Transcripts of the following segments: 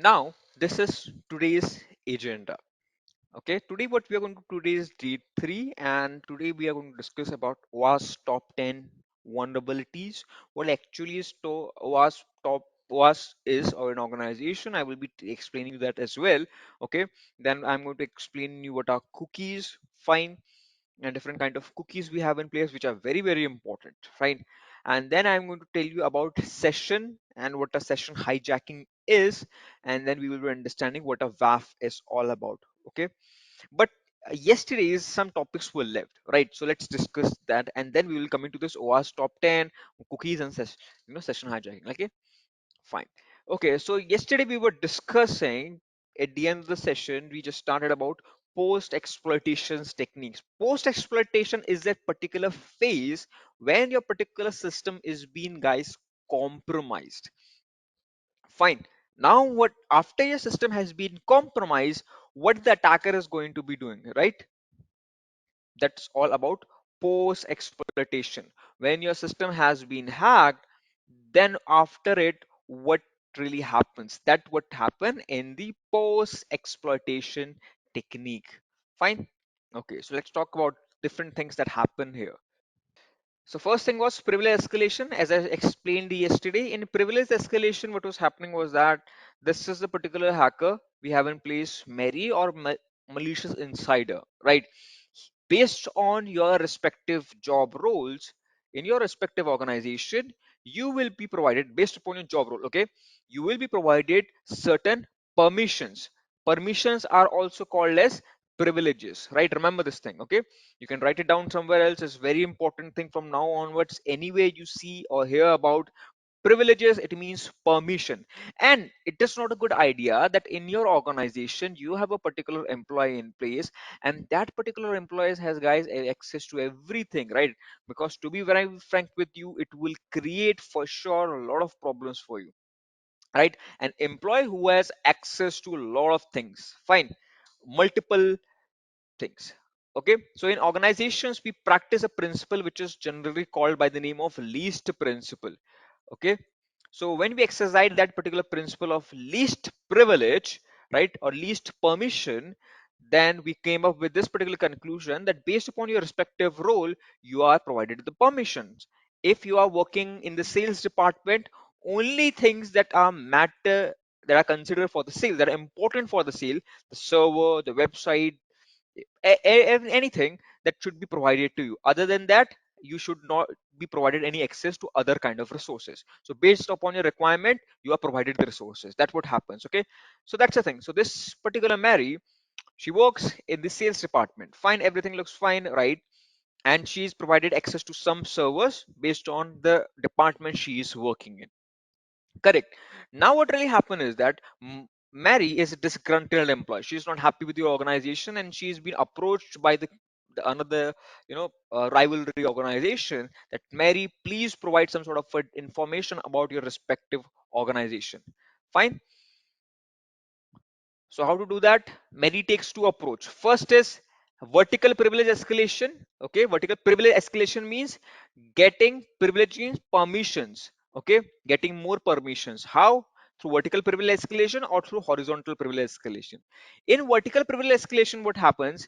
Now, this is today's agenda. Okay, today what we are going to do today is day 3, and today we are going to discuss about OWASP Top 10 Vulnerabilities. What actually is OWASP is, or an organization. I will be explaining you that as well. Okay, then I'm going to explain you what are cookies, fine, and different kind of cookies we have in place, which are very important, right? And then I'm going to tell you about session and what a session hijacking is, and then we will be understanding what a WAF is all about. Okay, but yesterday's some topics were left, right? So let's discuss that, and then we will come into this OWASP top 10 cookies and session hijacking. Okay, fine. Okay, so yesterday we were discussing, at the end of the session, we just started about post exploitations techniques. Post exploitation is that particular phase when your particular system is being, guys, compromised. Fine. Now, what after your system has been compromised, what the attacker is going to be doing, right? That's all about post exploitation. When your system has been hacked, then after it, what really happens? That what happen in the post exploitation technique. Fine. Okay, so let's talk about different things that happen here. So first thing was privilege escalation. As I explained yesterday, in privilege escalation, what was happening was that this is the particular hacker we have in place, Mary or malicious insider, right? Based on your respective job roles in your respective organization, you will be provided, based upon your job role, okay, you will be provided certain permissions. Permissions are also called as privileges, right? Remember this thing, okay? You can write it down somewhere else. It's very important thing from now onwards. Anywhere you see or hear about privileges, it means permission. And it is not a good idea that in your organization you have a particular employee in place, and that particular employee has, guys, access to everything, right? Because to be very frank with you, it will create for sure a lot of problems for you, right? An employee who has access to a lot of things, fine, multiple things. Okay, so in organizations we practice a principle which is generally called by the name of least principle. Okay, so when we exercise that particular principle of least privilege, right, or least permission, then we came up with this particular conclusion that based upon your respective role, you are provided the permissions. If you are working in the sales department, only things that are matter, that are considered for the sale, that are important for the sale, the server, the website, anything that should be provided to you. Other than that, you should not be provided any access to other kind of resources. So based upon your requirement, you are provided the resources. That's what happens. Okay, so that's the thing. So this particular Mary, she works in the sales department, fine, everything looks fine, right? And she is provided access to some servers based on the department she is working in. Correct. Now, what really happened is that Mary is a disgruntled employee. She's not happy with your organization, and she's been approached by the another, rivalry organization that Mary, please provide some sort of information about your respective organization. Fine. So how to do that? Mary takes two approach. First is vertical privilege escalation. Okay, vertical privilege escalation means getting privilege means permissions. Okay, getting more permissions. How? Through vertical privilege escalation or through horizontal privilege escalation. In vertical privilege escalation, what happens?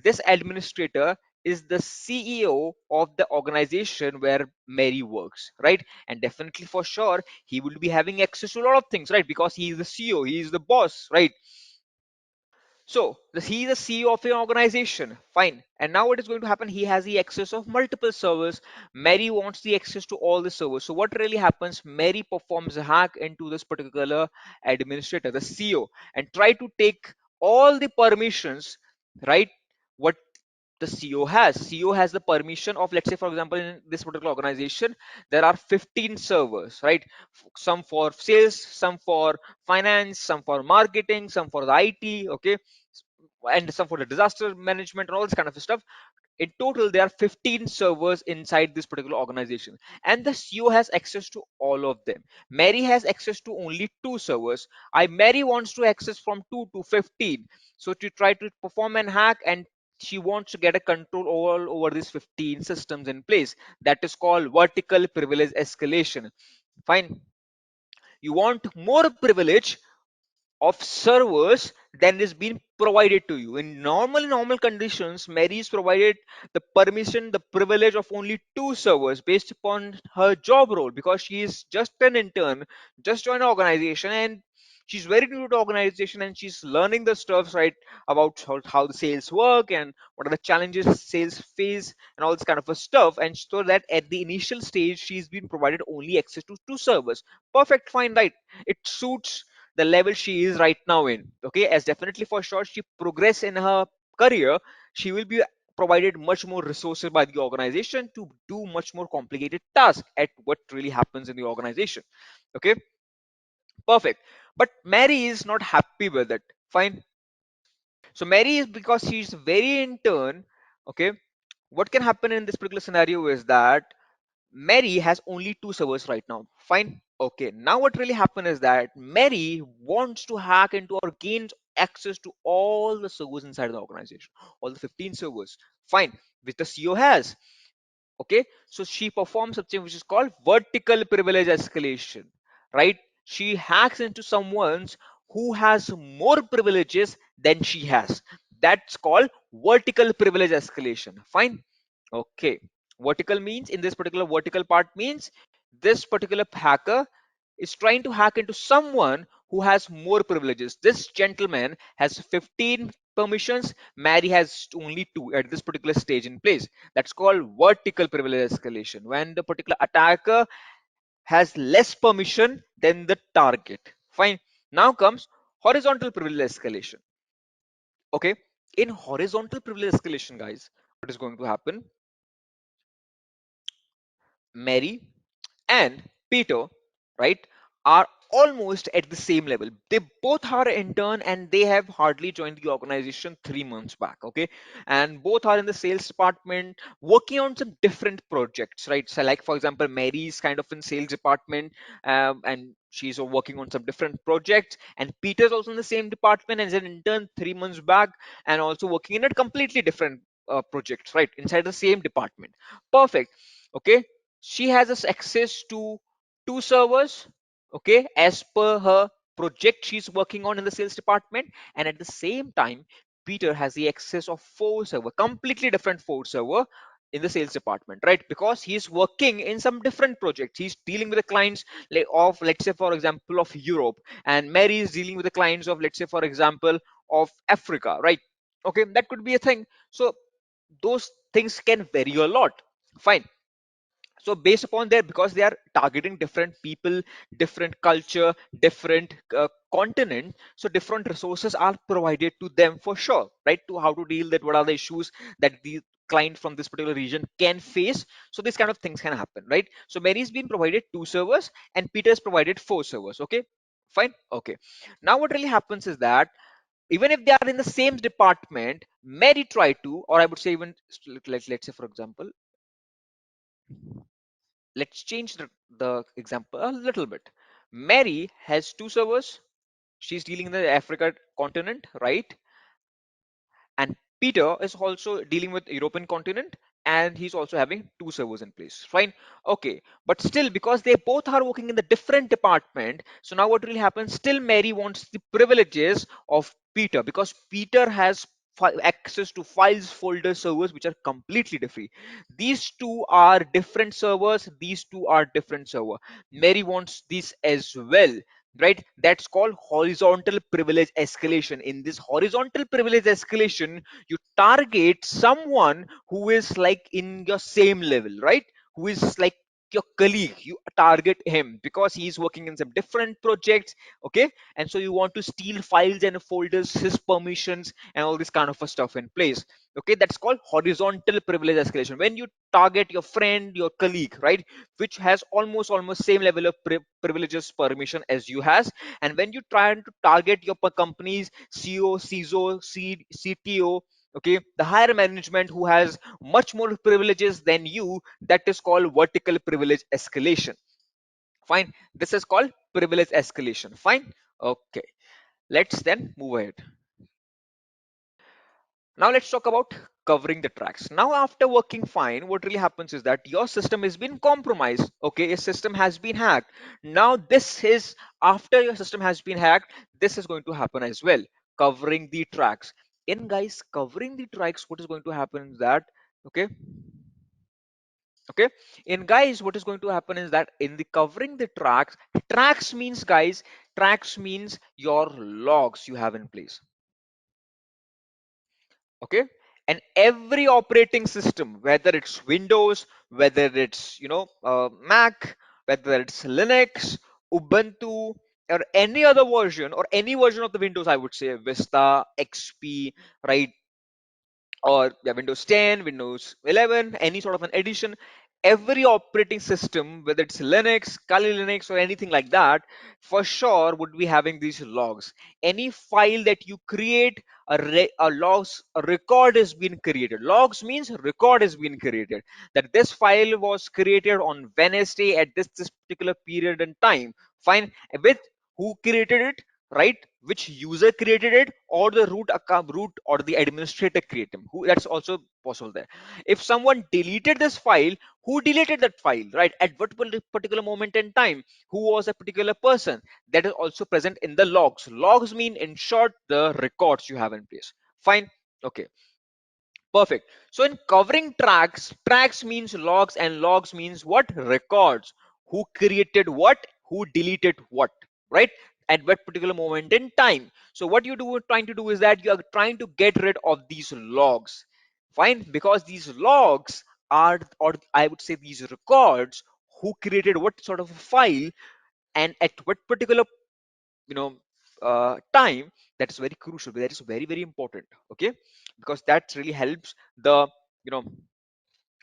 This administrator is the CEO of the organization where Mary works, right? And definitely for sure, he will be having access to a lot of things, right? Because he is the CEO, he is the boss, right? So he is the CEO of an organization. Fine. And now what is going to happen? He has the access of multiple servers. Mary wants the access to all the servers. So what really happens? Mary performs a hack into this particular administrator, the CEO, and try to take all the permissions, right? What the CEO has. CEO has the permission of, let's say, for example, in this particular organization, there are 15 servers, right? Some for sales, some for finance, some for marketing, some for the IT, okay, and some for the disaster management and all this kind of stuff. In total, there are 15 servers inside this particular organization, and the CEO has access to all of them. Mary has access to only two servers. Mary wants to access from 2 to 15, so to try to perform an hack, and she wants to get a control over these 15 systems in place. That is called vertical privilege escalation. Fine. You want more privilege, of servers than is being provided to you. In normal conditions, Mary is provided the permission, the privilege of only two servers based upon her job role, because she is just an intern, just joined an organization, and she's very new to the organization, and she's learning the stuff, right, about how the sales work and what are the challenges sales face and all this kind of a stuff. And so that at the initial stage she's been provided only access to two servers. Perfect, fine, right? It suits the level she is right now in. Okay, as definitely for sure she progress in her career, she will be provided much more resources by the organization to do much more complicated tasks at what really happens in the organization. Okay, perfect. But Mary is not happy with it. Fine. So Mary is, because she's very intern. Okay, what can happen in this particular scenario is that Mary has only two servers right now. Fine. Okay. Now what really happened is that Mary wants to hack into or gain access to all the servers inside the organization, all the 15 servers. Fine. Which the CEO has. Okay. So she performs something which is called vertical privilege escalation. Right? She hacks into someone's who has more privileges than she has. That's called vertical privilege escalation. Fine. Okay. Vertical means, in this particular vertical part means, this particular hacker is trying to hack into someone who has more privileges. This gentleman has 15 permissions. Mary has only two at this particular stage in place. That's called vertical privilege escalation. When the particular attacker has less permission than the target. Fine. Now comes horizontal privilege escalation. Okay. In horizontal privilege escalation, guys, what is going to happen? Mary and Peter, right, are almost at the same level. They both are intern and they have hardly joined the organization 3 months back. Okay, and both are in the sales department working on some different projects, right? So, like for example, Mary is kind of in sales department, and she's working on some different projects, and Peter's also in the same department and is an intern 3 months back and also working in a completely different projects, right, inside the same department. Perfect. Okay, she has access to two servers, okay, as per her project she's working on in the sales department. And at the same time, Peter has the access of four server, completely different four server in the sales department, right? Because he's working in some different projects. He's dealing with the clients like of, let's say for example, of Europe, and Mary is dealing with the clients of, let's say for example, of Africa, right? Okay, that could be a thing. So those things can vary a lot. Fine. So based upon that, because they are targeting different people, different culture, different continent, so different resources are provided to them for sure, right? To how to deal that, what are the issues that the client from this particular region can face. So these kind of things can happen, right? So Mary's been provided two servers and Peter's provided four servers. Okay, fine. Okay, now what really happens is that even if they are in the same department, Mary try to, or I would say even, let's say for example, let's change the example a little bit. Mary has two servers. She's dealing in the Africa continent, right? And Peter is also dealing with European continent, and he's also having two servers in place. Fine. Okay. But still, because they both are working in the different department, so now what really happens? Still, Mary wants the privileges of Peter, because Peter has access to files, folder, servers which are completely different. These two are different servers. These two are different server. Mary wants this as well, right? That's called horizontal privilege escalation. In this horizontal privilege escalation, you target someone who is like in your same level, right? Who is like your colleague. You target him because he's working in some different projects. Okay, and so you want to steal files and folders, his permissions and all this kind of a stuff in place. Okay, that's called horizontal privilege escalation. When you target your friend, your colleague, right, which has almost same level of privileges, permission as you has. And when you try to target your company's CEO, CISO, CTO, okay, the higher management who has much more privileges than you, that is called vertical privilege escalation. Fine, this is called privilege escalation. Fine. Okay, let's then move ahead. Now let's talk about covering the tracks. Now, after working fine, what really happens is that your system has been compromised. Okay, your system has been hacked. Now, this is after your system has been hacked, this is going to happen as well, covering the tracks. In guys, covering the tracks, what is going to happen is that, okay, okay, in guys, what is going to happen is that in the covering the tracks means guys, tracks means your logs you have in place. Okay, and every operating system, whether it's Windows, whether it's Mac, whether it's Linux, Ubuntu, or any other version, or any version of the Windows, I would say Vista, XP, right, or yeah, Windows 10, Windows 11, any sort of an edition, every operating system, whether it's Linux, Kali Linux, or anything like that, for sure would be having these logs. Any file that you create, a logs, a record is being created. Logs means record is being created. That this file was created on Wednesday at this particular period and time. Fine, with who created it, right, which user created it, or the root account, root or the administrator created them, who, that's also possible there. If someone deleted this file, who deleted that file, right, at what particular moment in time, who was a particular person, that is also present in the logs. Logs mean, in short, the records you have in place. Fine. Okay, perfect. So in covering tracks means logs, and logs means what? Records. Who created what? Who deleted what? Right? At what particular moment in time. So what trying to do is that you are trying to get rid of these logs. Fine, because these logs are, or I would say these records, who created what sort of a file, and at what particular you know time, that is very crucial, that is very very important. Okay, because that really helps the you know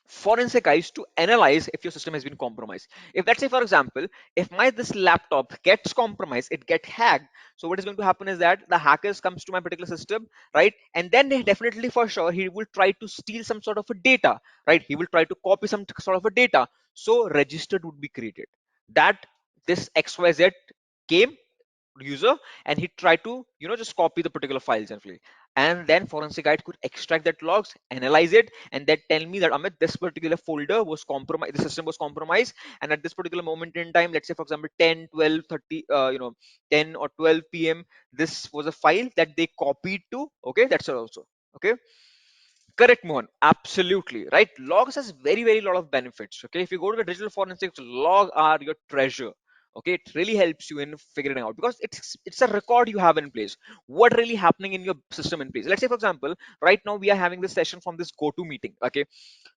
forensic guys to analyze if your system has been compromised. If, let's say for example, if my this laptop gets compromised, it get hacked, so what is going to happen is that the hackers comes to my particular system, right, and then they definitely for sure he will try to steal some sort of a data, right, he will try to copy some sort of a data. So registered would be created that this XYZ came user, and he tried to just copy the particular files and file. And then forensic guide could extract that logs, analyze it, and then tell me that Amit, this particular folder was compromised, the system was compromised, and at this particular moment in time, let's say for example 10, 12, 30, 10 or 12 p.m, this was a file that they copied to. Okay, that's also okay. Correct, Mohan. Absolutely. Right. Logs has very, very lot of benefits. Okay. If you go to the digital forensics, log are your treasure. Okay. It really helps you in figuring out, because it's a record you have in place. What really happening in your system in place. Let's say, for example, right now we are having this session from this GoTo meeting. Okay.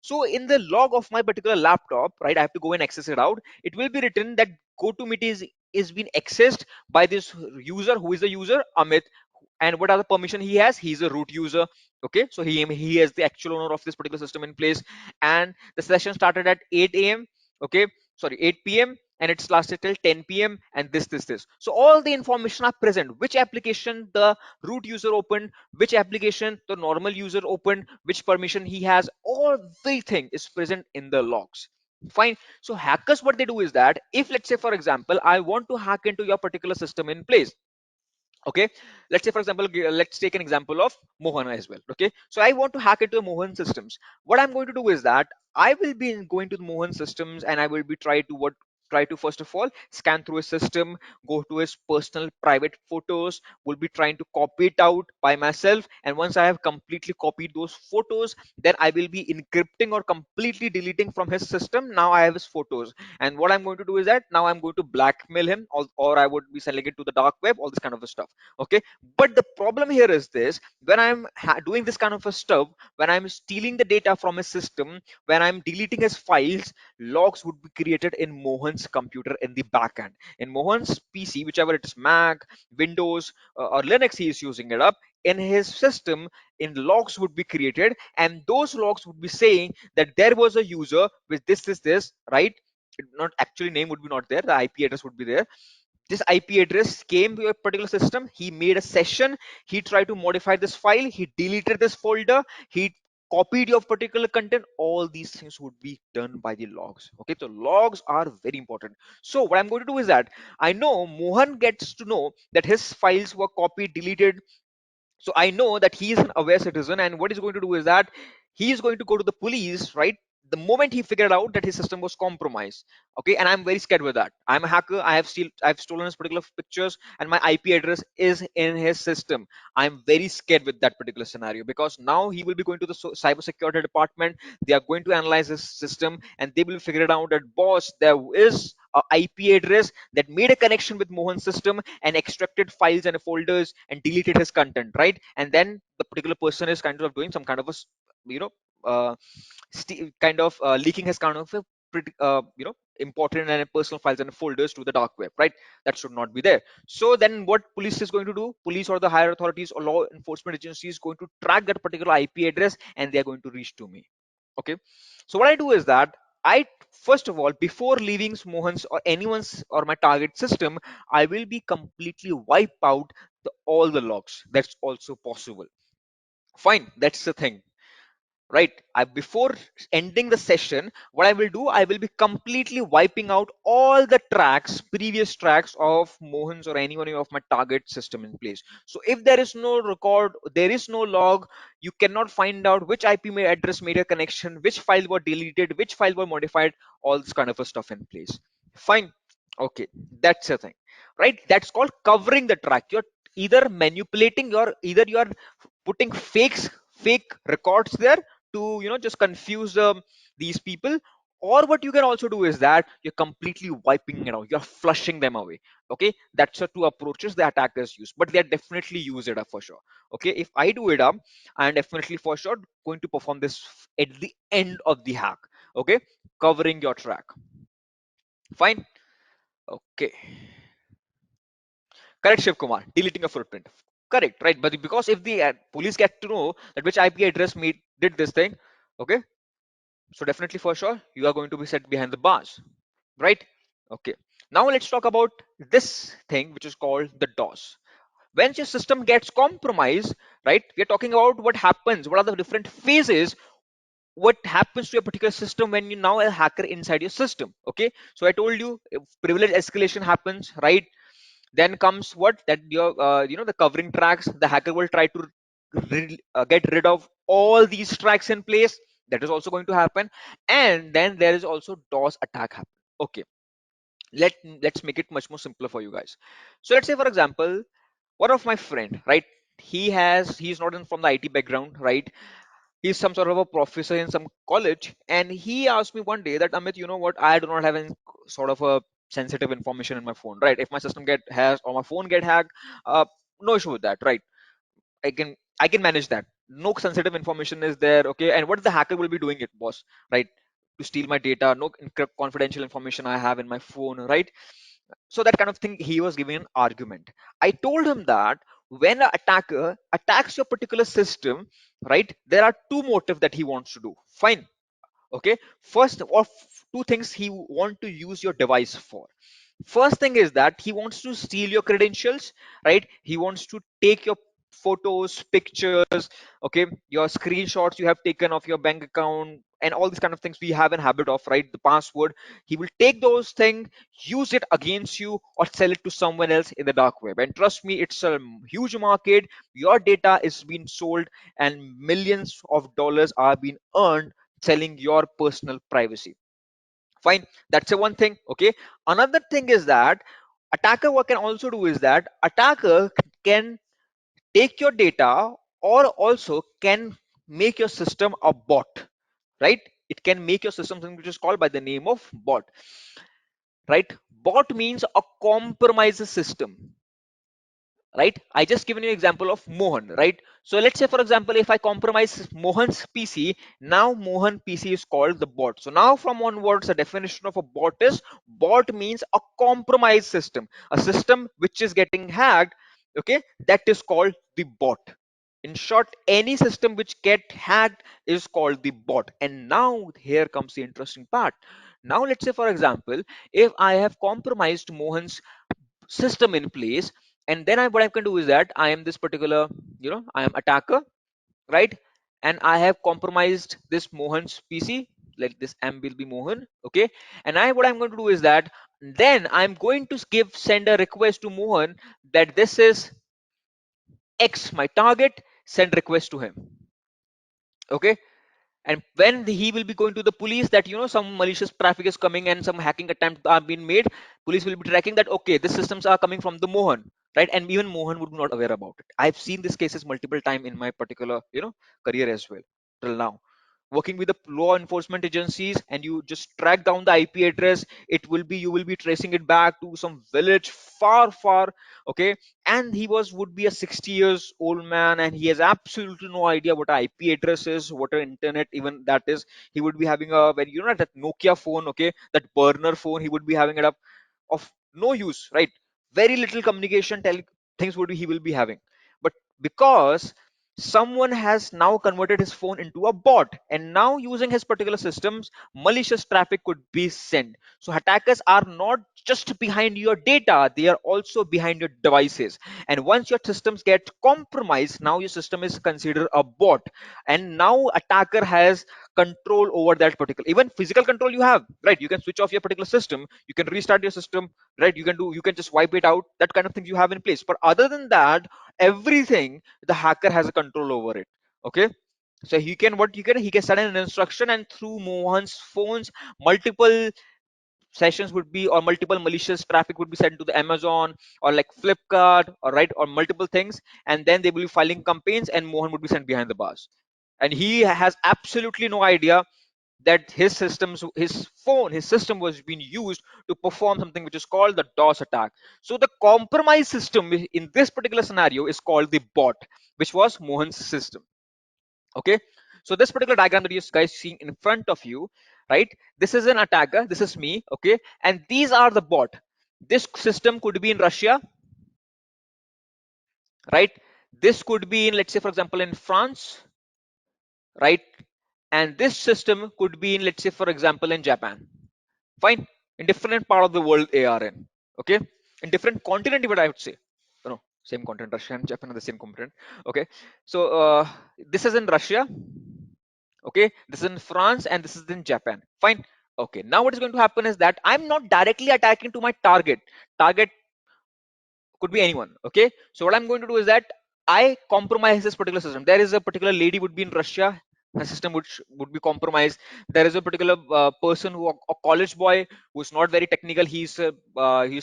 So in the log of my particular laptop, right, I have to go and access it out. It will be written that GoTo meeting is being accessed by this user. Who is the user? Amit. And what are the permission he has? He's a root user. Okay, so he is the actual owner of this particular system in place. And the session started at 8 a.m. Okay, sorry, 8 p.m, and it's lasted till 10 p.m, and this. So all the information are present: which application the root user opened, which application the normal user opened, which permission he has, everything is present in the logs. Fine. So hackers, what they do is that, if let's say for example I want to hack into your particular system in place. Okay, let's say for example, let's take an example of Mohan as well. Okay, so I want to hack into the Mohan systems. What I'm going to do is that I will be going to the Mohan systems, and I will be try to first of all scan through his system, go to his personal private photos, will be trying to copy it out by myself, and once I have completely copied those photos, then I will be encrypting or completely deleting from his system. Now I have his photos, and what I'm going to do is that now I'm going to blackmail him, or I would be selling it to the dark web, all this kind of a stuff. Okay, but the problem here is this: when I'm doing this kind of a stuff, when I'm stealing the data from his system, when I'm deleting his files, logs would be created in Mohan's computer in the backend, in Mohan's PC, whichever it is, Mac, Windows, or Linux he is using it up. In his system, in logs would be created, and those logs would be saying that there was a user with this, right? Not actually name would be not there, the IP address would be there. This IP address came to a particular system. He made a session. He tried to modify this file. He deleted this folder. He copied your particular content. All these things would be done by the logs. Okay, so logs are very important. So what I'm going to do is that I know Mohan gets to know that his files were copied, deleted, So I know that he is an aware citizen, and what he's going to do is that he is going to go to the police, right? The moment he figured out that his system was compromised. Okay, and I'm very scared with that. I'm a hacker. I've stolen his particular pictures, and my IP address is in his system. I'm very scared with that particular scenario, because now he will be going to the cyber security department. They are going to analyze his system, and they will figure it out that, boss, there is a IP address that made a connection with Mohan's system and extracted files and folders and deleted his content, right? And then the particular person is kind of doing some kind of a you know uh, kind of leaking his kind of a pretty important and personal files and folders to the dark web, right? That should not be there. So then what police is going to do, police or the higher authorities or law enforcement agency is going to track that particular IP address, and they are going to reach to me. Okay, so what I do is that I, first of all, before leaving Mohan's or anyone's or my target system, I will be completely wipe out all the logs. That's also possible. Fine, that's the thing, right? Before ending the session, what I will do, I will be completely wiping out all the tracks, previous tracks of Mohan's or anyone of my target system in place. So if there is no record, there is no log, you cannot find out which address made a connection, which file were deleted, which file were modified, all this kind of a stuff in place. Fine. Okay, that's the thing, right? That's called covering the track. You're either manipulating, you're putting fake records there to just confuse these people, or what you can also do is that you're completely wiping it out, you're flushing them away. Okay, that's the two approaches the attackers use, but they definitely use it up for sure. Okay, if I do it up, I'm definitely for sure going to perform this at the end of the hack. Okay, covering your track. Fine. Okay, correct, Shiv Kumar, deleting a footprint. Correct, right? But because if the police get to know that which IP address made did this thing, okay, so definitely for sure you are going to be set behind the bars, right? Okay, now let's talk about this thing which is called the DOS. When your system gets compromised, right, we are talking about what happens, what are the different phases, what happens to a particular system when you now a hacker inside your system. Okay, so I told you, if privilege escalation happens, right? Then comes what, that your the covering tracks, the hacker will try to get rid of all these tracks in place. That is also going to happen. And then there is also DOS attack happen. Okay, let's make it much more simpler for you guys. So let's say, for example, one of my friend, right, he's not in from the IT background, right? He's some sort of a professor in some college, and he asked me one day that, Amit, you know what, I do not have any sort of a sensitive information in my phone, right? If my system get hacked or my phone get hacked, uh, no issue with that, right? I can manage that. No sensitive information is there. Okay, and what the hacker will be doing it, boss, right? To steal my data, no confidential information I have in my phone, right? So that kind of thing, he was giving an argument. I told him that when an attacker attacks your particular system, right, there are two motives that he wants to do. Fine. Okay, first of two things he want to use your device for. First thing is that he wants to steal your credentials, right? He wants to take your photos, pictures, okay, your screenshots you have taken of your bank account, and all these kind of things we have a habit of, right? The password. He will take those things, use it against you, or sell it to someone else in the dark web. And trust me, it's a huge market. Your data is being sold, and millions of dollars are being earned selling your personal privacy. Fine, that's the one thing. Okay, another thing is that attacker, what can also do is that attacker can take your data, or also can make your system a bot, right? It can make your system something which is called by the name of bot, right? Bot means a compromised system, right? I just given you example of Mohan, right? So let's say, for example, if I compromise Mohan's PC, now Mohan PC is called the bot. So now from onwards, the definition of a bot is, bot means a compromised system, a system which is getting hacked. Okay, that is called the bot. In short, any system which get hacked is called the bot. And now here comes the interesting part. Now let's say, for example, if I have compromised Mohan's system in place, and then what I can do is that I am this particular, I am attacker, right? And I have compromised this Mohan's PC, like this M will be Mohan. Okay, and I what I'm going to do is that then I'm going to send a request to Mohan that this is X my target, send request to him. Okay, and when he will be going to the police that some malicious traffic is coming and some hacking attempt are being made, police will be tracking that, okay, these systems are coming from the Mohan, right? And even Mohan would be not aware about it. I've seen these cases multiple time in my particular career as well till now, working with the law enforcement agencies, and you just track down the IP address. It will be, you will be tracing it back to some village far far. Okay, and he would be a 60 years old man, and he has absolutely no idea what a IP address is, what an internet even that is. He would be having a very, that Nokia phone, okay, that burner phone, he would be having it up, of no use, right? Very little communication things would be, he will be having. But because someone has now converted his phone into a bot, and now using his particular systems, malicious traffic could be sent. So attackers are not just behind your data, they are also behind your devices. And once your systems get compromised, now your system is considered a bot, and now attacker has control over that particular, even physical control you have, right? You can switch off your particular system, you can restart your system, right? You can just wipe it out, that kind of things you have in place. But other than that, everything, the hacker has a control over it. Okay, so he can, what you can, he can send an instruction, and through Mohan's phones, multiple sessions would be, or multiple malicious traffic would be sent to the Amazon or like Flipkart, or right, or multiple things, and then they will be filing campaigns, and Mohan would be sent behind the bars, and he has absolutely no idea that his phone, his system was being used to perform something which is called the DOS attack. So the compromised system in this particular scenario is called the bot, which was Mohan's system. Okay, so this particular diagram that you guys seeing in front of you, right? This is an attacker, this is me, okay, and these are the bot. This system could be in Russia, right? This could be in, let's say for example, in France, right? And this system could be in, let's say for example, in Japan. Fine, in different part of the world they are in. Okay, in different continent even, I would say. No, same continent, Russia and Japan are the same continent. Okay, so this is in Russia, okay, this is in France, and this is in Japan. Fine. Okay, now what is going to happen is that I'm not directly attacking to my target could be anyone. Okay, so what I'm going to do is that I compromise this particular system. There is a particular lady would be in Russia, her system would be compromised. There is a particular person who, a college boy who's not very technical, he's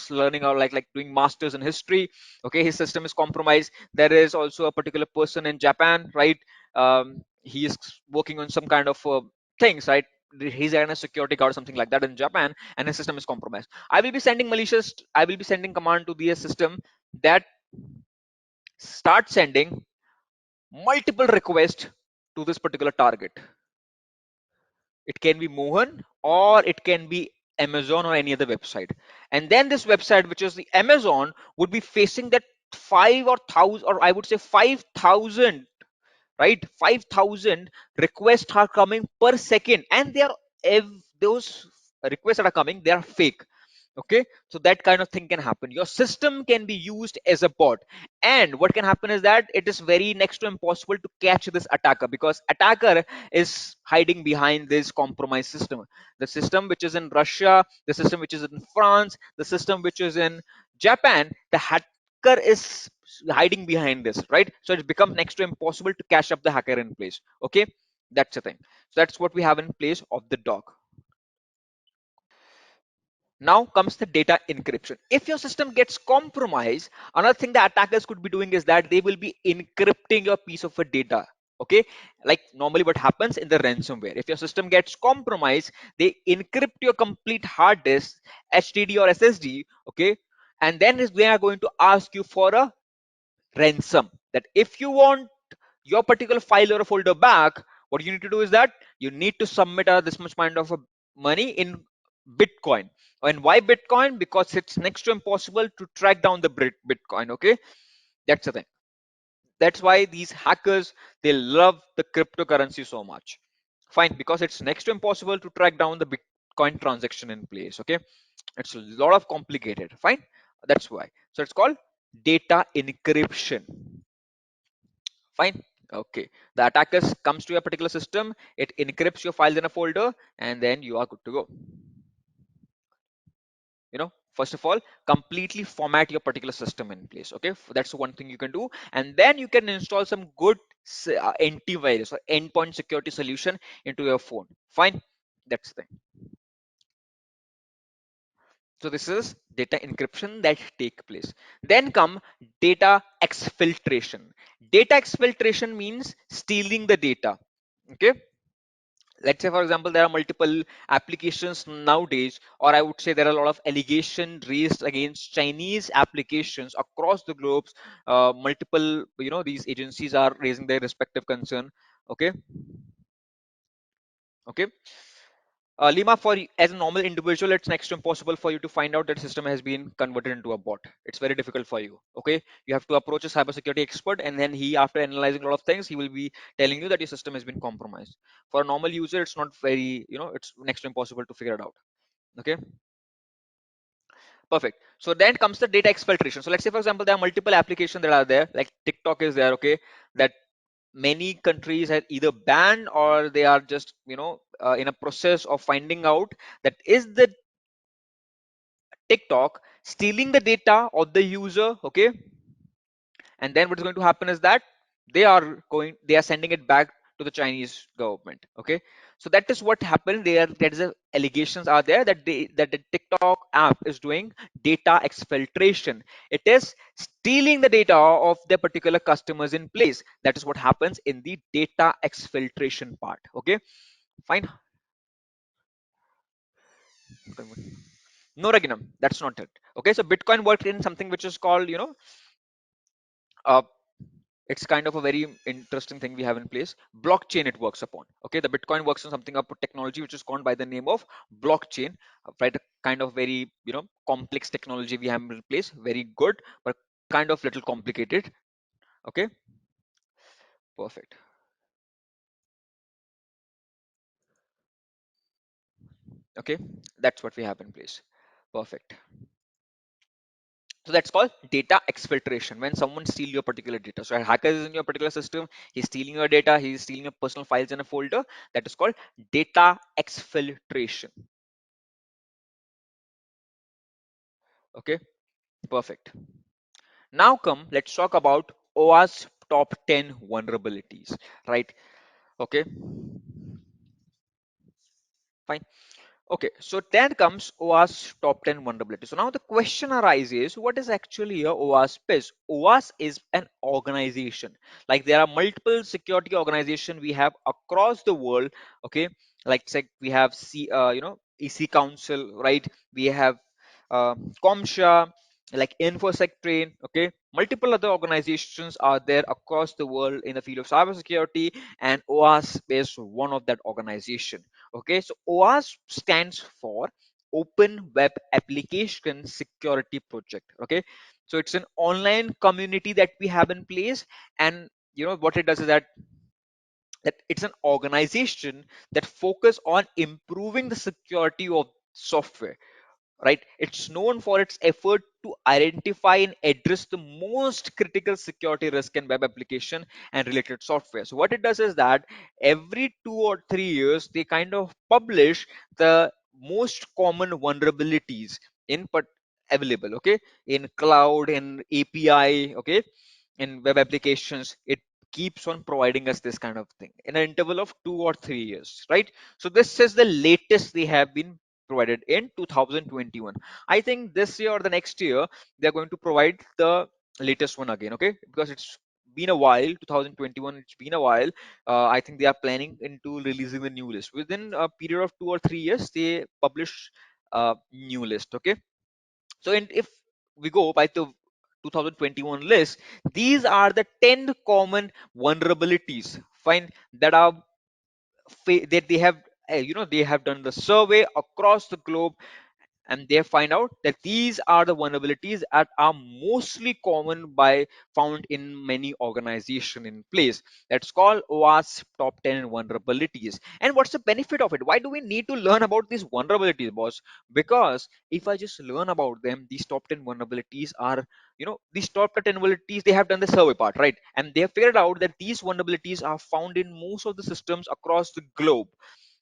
learning, or like doing masters in history. Okay, his system is compromised. There is also a particular person in Japan, right? He is working on some kind of things, right? He's a security guard or something like that in Japan, and his system is compromised. I will be sending command to the system that start sending multiple requests to this particular target. It can be Mohan, or it can be Amazon, or any other website. And then this website, which is the Amazon, would be facing that 5 or 1,000, or I would say 5,000, right? 5,000 requests are coming per second, and those requests that are coming, they are fake. Okay, so that kind of thing can happen. Your system can be used as a bot, and what can happen is that it is very next to impossible to catch this attacker, because attacker is hiding behind this compromised system. The system which is in Russia, the system which is in France, the system which is in Japan, the hacker is hiding behind this, right? So it becomes next to impossible to catch up the hacker in place. Okay, that's the thing. So that's what we have in place of the dog. Now comes the data encryption. If your system gets compromised, another thing the attackers could be doing is that they will be encrypting your piece of a data. Okay, like normally what happens in the ransomware, if your system gets compromised, they encrypt your complete hard disk, HDD or SSD. Okay, and then they are going to ask you for a ransom, that if you want your particular file or a folder back, what you need to do is that you need to submit this much kind of a money in Bitcoin. And why Bitcoin? Because it's next to impossible to track down the Bitcoin. Okay, that's the thing. That's why these hackers, they love the cryptocurrency so much. Fine, because it's next to impossible to track down the Bitcoin transaction in place. Okay, it's a lot of complicated. Fine, that's why. So it's called data encryption. Fine. Okay, the attackers comes to your particular system, it encrypts your files in a folder, and then you are good to go. You know first of all, completely format your particular system in place. Okay, that's one thing you can do, and then you can install some good antivirus or endpoint security solution into your phone. Fine, that's the thing. So this is data encryption that take place. Then come data exfiltration. Data exfiltration means stealing the data. Okay, let's say for example there are multiple applications nowadays, or I would say there are a lot of allegation raised against Chinese applications across the globes. Multiple, these agencies are raising their respective concern. Okay, okay. Lima, as a normal individual, it's next to impossible for you to find out that system has been converted into a bot. It's very difficult for you. Okay, you have to approach a cybersecurity expert, and then he, after analyzing a lot of things, he will be telling you that your system has been compromised. For a normal user, it's not very, it's next to impossible to figure it out. Okay, perfect. So then comes the data exfiltration. So let's say, for example, there are multiple applications that are there, like TikTok is there. Okay, that many countries have either banned or they are just in a process of finding out that is the TikTok stealing the data of the user. Okay, and then what is going to happen is that they are sending it back to the Chinese government. Okay, so that is what happened there is allegations are there that the TikTok app is doing data exfiltration. It is stealing the data of the particular customers in place. That is what happens in the data exfiltration part. Okay, fine. No, Raginam, that's not it. Okay, so Bitcoin worked in something which is called, uh, it's kind of a very interesting thing we have in place. Blockchain it works upon. Okay, the Bitcoin works on something of technology which is called by the name of blockchain. Right, a kind of very complex technology we have in place. Very good, but kind of little complicated. Okay, perfect. Okay, that's what we have in place. Perfect. So that's called data exfiltration. When someone steals your particular data, so a hacker is in your particular system, he's stealing your data, he's stealing your personal files in a folder. That is called data exfiltration. Okay, perfect. Now come, let's talk about OWASP top 10 vulnerabilities, right? Okay, fine. Okay, so then comes OWASP top 10 vulnerabilities. So now the question arises, what is actually a OWASP is? OWASP is an organization. Like there are multiple security organization we have across the world. Okay, like say we have EC Council, right? We have COMSHA, like InfosecTrain. Okay, multiple other organizations are there across the world in the field of cybersecurity, and OWASP is one of that organization. Okay, so OWASP stands for Open Web Application Security Project. Okay, so it's an online community that we have in place, and what it does is that it's an organization that focus on improving the security of software, right? It's known for its effort to identify and address the most critical security risk in web application and related software. So what it does is that every 2 or 3 years they kind of publish the most common vulnerabilities in but available, okay, in cloud, in API, okay, in web applications. It keeps on providing us this kind of thing in an interval of 2 or 3 years, right? So this is the latest they have been provided in 2021. I think this year or the next year they're going to provide the latest one again. Okay, because it's been a while. 2021, it's been a while. I think they are planning into releasing the new list within a period of 2 or 3 years. They publish a new list. Okay, so if we go by the 2021 list, these are the 10 common vulnerabilities, fine, that are that they have they have done the survey across the globe, and they find out that these are the vulnerabilities that are mostly common by found in many organization in place. That's called OWASP top 10 vulnerabilities. And what's the benefit of it? Why do we need to learn about these vulnerabilities, boss? Because if I just learn about them, these top 10 vulnerabilities are, these top 10 vulnerabilities, they have done the survey part, right? And they have figured out that these vulnerabilities are found in most of the systems across the globe.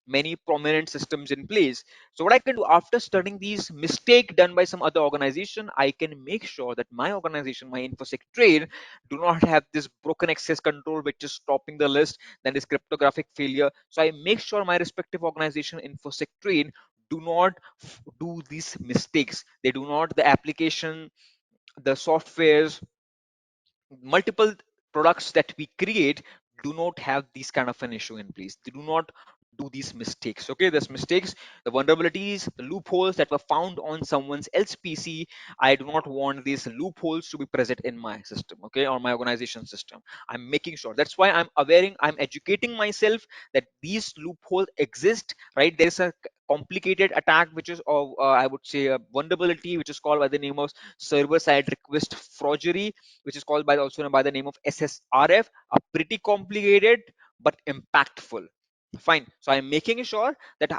many prominent systems in place. So what I can do after studying these mistake done by some other organization, I can make sure that my organization, my InfosecTrain, do not have this broken access control which is stopping the list, then this cryptographic failure. So I make sure my respective organization InfosecTrain do not do these mistakes. They do not, the application, the softwares, multiple products that we create do not have these kind of an issue in place. They do not do these mistakes. Okay, there's mistakes, the vulnerabilities, the loopholes that were found on someone's else PC. I do not want these loopholes to be present in my system, okay, or my organization system. I'm making sure. That's why I'm educating myself that these loopholes exist, right? There is a complicated attack which is of I would say a vulnerability which is called by the name of server side request forgery, which is called by also by the name of SSRF, are pretty complicated but impactful. Fine. So I'm making sure that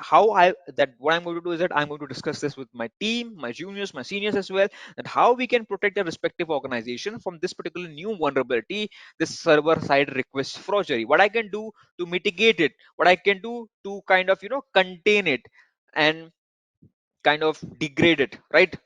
what I'm going to do is that I'm going to discuss this with my team, my juniors, my seniors as well, that how we can protect a respective organization from this particular new vulnerability, this server side request forgery. What I can do to mitigate it, what I can do to kind of contain it and kind of degrade it, right?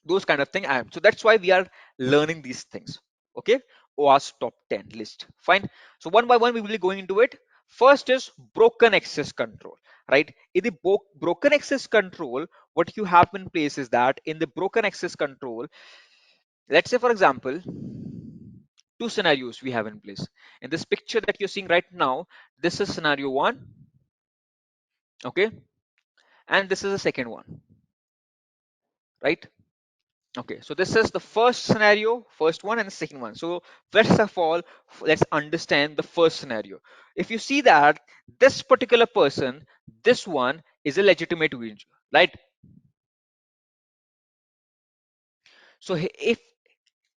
Those kind of thing. So that's why we are learning these things. Okay, OWASP top 10 list. Fine. So one by one we will be going into it. First is broken access control, right? In the broken access control, what you have in place is that in the broken access control, let's say for example, two scenarios we have in place. In this picture that you're seeing right now, this is scenario one, okay, and this is the second one, right? Okay, so this is the first scenario, first one and the second one. So first of all, let's understand the first scenario. If you see that this particular person, this one is a legitimate user, right? So if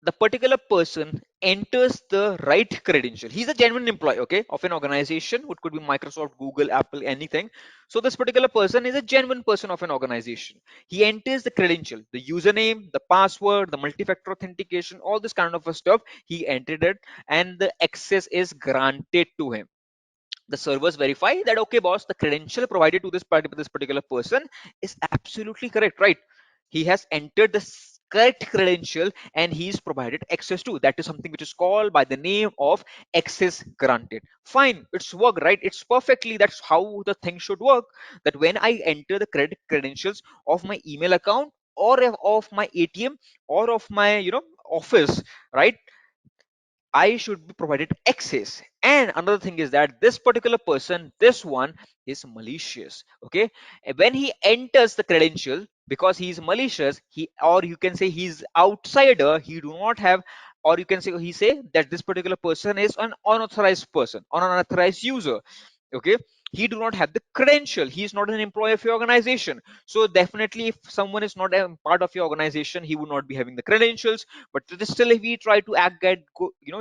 the particular person enters the right credential, he's a genuine employee, okay, of an organization, what could be Microsoft, Google, Apple, anything. So this particular person is a genuine person of an organization. He enters the credential, the username, the password, the multi-factor authentication, all this kind of a stuff, he entered it, and the access is granted to him. The servers verify that, okay boss, the credential provided to this particular person is absolutely correct, right? He has entered the correct credential and he is provided access to. That is something which is called by the name of access granted. Fine, it's work, right? It's perfectly, that's how the thing should work. That when I enter the credit credentials of my email account or of my ATM or of my office, right, I should be provided access. And another thing is that this particular person, this one is malicious. Okay. And when he enters the credential, because he is malicious, he, or you can say he's outsider, he do not have, or you can say he say that this particular person is an unauthorized person, or an unauthorized user. Okay. He do not have the credential. He is not an employee of your organization. So definitely if someone is not a part of your organization, he would not be having the credentials. But still, if we try to act at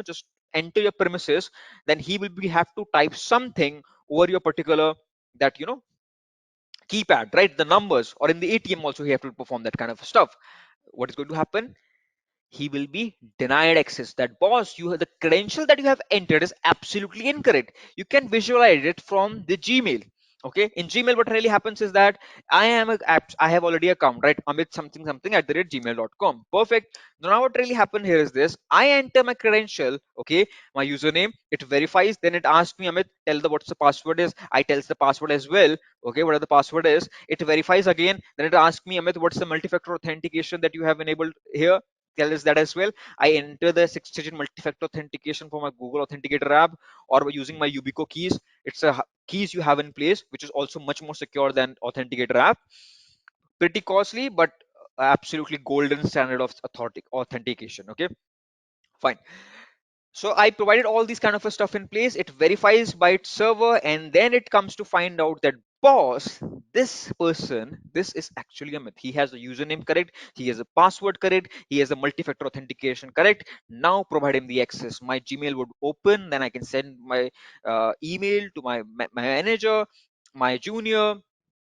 just enter your premises, then he will be have to type something over your particular that keypad, right? The numbers, or in the ATM also he have to perform that kind of stuff. What is going to happen? He will be denied access. That boss, you have the credential that you have entered is absolutely incorrect. You can visualize it from the Gmail. Okay, in Gmail what really happens is that I have already account, right? Amit something something at the rate gmail.com. Perfect. Now what really happened here is this: I enter my credential, okay, my username, it verifies, then it asks me, Amit, tell the what's the password is. I tells the password as well. Okay, whatever the password is, it verifies again, then it asks me, Amit, what's the multi-factor authentication that you have enabled here. Tell us that as well. I enter the 6-digit multi-factor authentication for my Google Authenticator app, or using my Ubico keys. It's a keys you have in place, which is also much more secure than Authenticator app. Pretty costly, but absolutely golden standard of authentication. Okay, fine. So I provided all these kind of a stuff in place. It verifies by its server, and then it comes to find out that boss, this person, this is actually a myth. He has a username correct, he has a password correct, he has a multi-factor authentication correct. Now provide him the access. My Gmail would open, then I can send my email to my manager, my junior,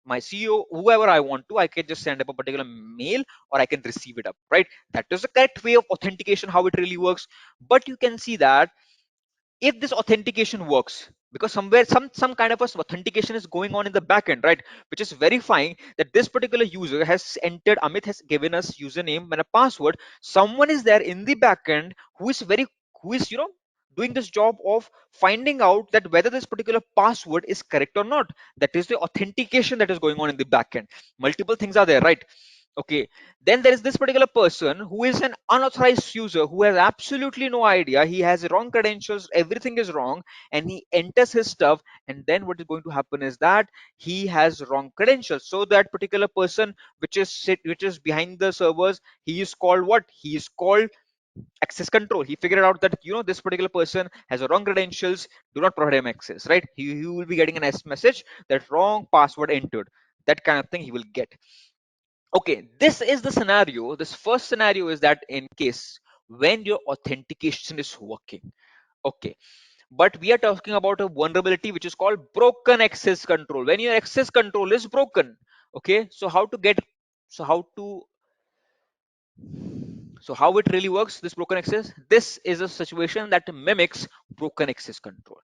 my CEO, whoever I want to. I can just send up a particular mail, or I can receive it up, right? That is the correct way of authentication, how it really works. But you can see that if this authentication works, because somewhere some kind of a authentication is going on in the backend, right, which is verifying that this particular user has entered, Amit has given us username and a password. Someone is there in the backend who is doing this job of finding out that whether this particular password is correct or not. That is the authentication that is going on in the backend. Multiple things are there, right? Okay, then there is this particular person who is an unauthorized user who has absolutely no idea, he has wrong credentials, everything is wrong, and he enters his stuff, and then what is going to happen is that he has wrong credentials. So that particular person which is behind the servers, he is called what? He is called access control. He figured out that this particular person has a wrong credentials, do not provide him access, right? He will be getting an S message that wrong password entered. That kind of thing he will get. Okay, this is the scenario. This first scenario is that in case when your authentication is working. Okay, but we are talking about a vulnerability which is called broken access control. When your access control is broken, okay, so how to so how it really works, this broken access? This is a situation that mimics broken access control.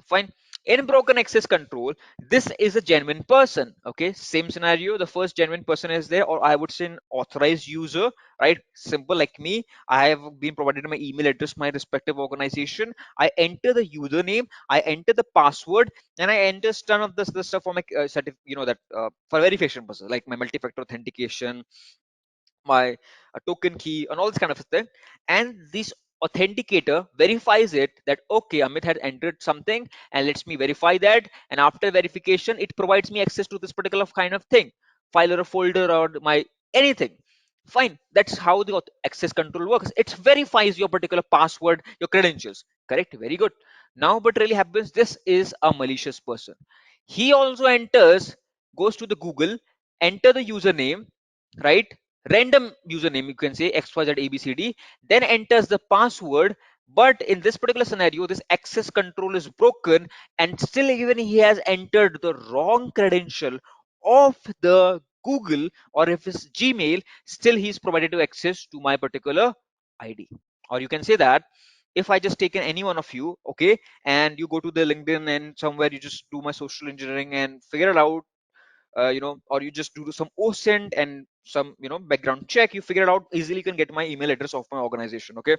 Fine. In broken access control, this is a genuine person. Okay, same scenario. The first genuine person is there, or I would say an authorized user, right? Simple, like me. I have been provided my email address, my respective organization. I enter the username, I enter the password, and I enter ton of this stuff for my that for verification purposes, like my multi-factor authentication, my token key, and all this kind of thing. And this authenticator verifies it that okay, Amit had entered something, and lets me verify that. And after verification, it provides me access to this particular kind of thing, file or a folder or my anything. Fine, that's how the access control works. It verifies your particular password, your credentials. Correct, very good. Now what really happens, this is a malicious person. He also enters, goes to the Google, enter the username, right? Random username, you can say xyzabcd, then enters the password. But in this particular scenario, this access control is broken, and still even he has entered the wrong credential of the Google or if it's Gmail, still he's provided to access to my particular ID. Or you can say that if I just taken any one of you, okay, and you go to the LinkedIn and somewhere you just do my social engineering and figure it out, or you just do some OSINT and some, background check, you figure it out easily, you can get my email address of my organization, okay,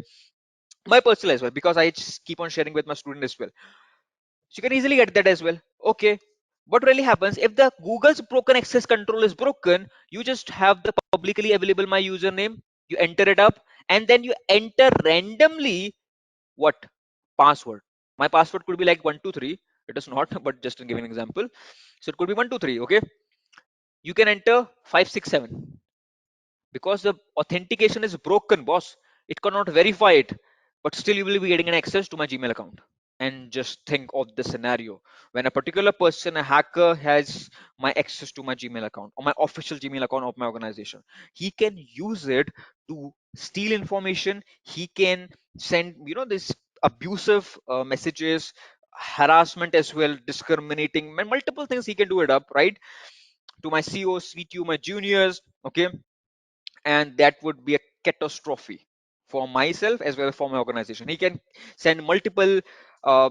my personal as well, because I just keep on sharing with my student as well. So you can easily get that as well. Okay. What really happens if the Google's broken access control is broken? You just have the publicly available my username, you enter it up, and then you enter randomly what password. My password could be like 123. It is not, but just to give an example. So it could be 123. Okay, you can enter 567 because the authentication is broken, boss. It cannot verify it, but still you will be getting an access to my Gmail account. And just think of the scenario when a particular person, a hacker, has my access to my Gmail account or my official Gmail account of my organization. He can use it to steal information. He can send, this abusive messages, harassment as well, discriminating, multiple things he can do it up, right? To my COs, CTO, my juniors, okay, and that would be a catastrophe for myself as well as for my organization. He can send multiple uh,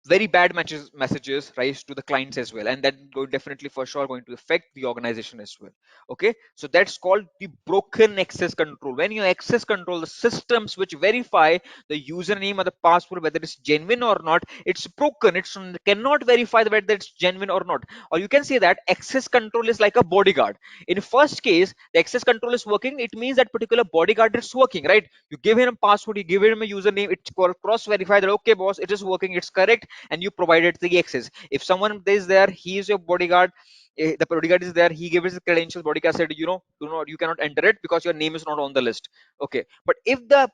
very bad messages, right, to the clients as well, and that definitely for sure going to affect the organization as well. Okay, so that's called the broken access control. When you access control the systems which verify the username or the password whether it's genuine or not, it's broken. It cannot verify whether it's genuine or not. Or you can say that access control is like a bodyguard. In first case, the access control is working, it means that particular bodyguard is working, right? You give him a password, you give him a username, it's cross verify that okay boss, it is working, it's correct, and you provided the access. If someone is there, he is your bodyguard, the bodyguard is there, he gives his credentials, bodyguard said, do not, you cannot enter it because your name is not on the list. Okay, but if the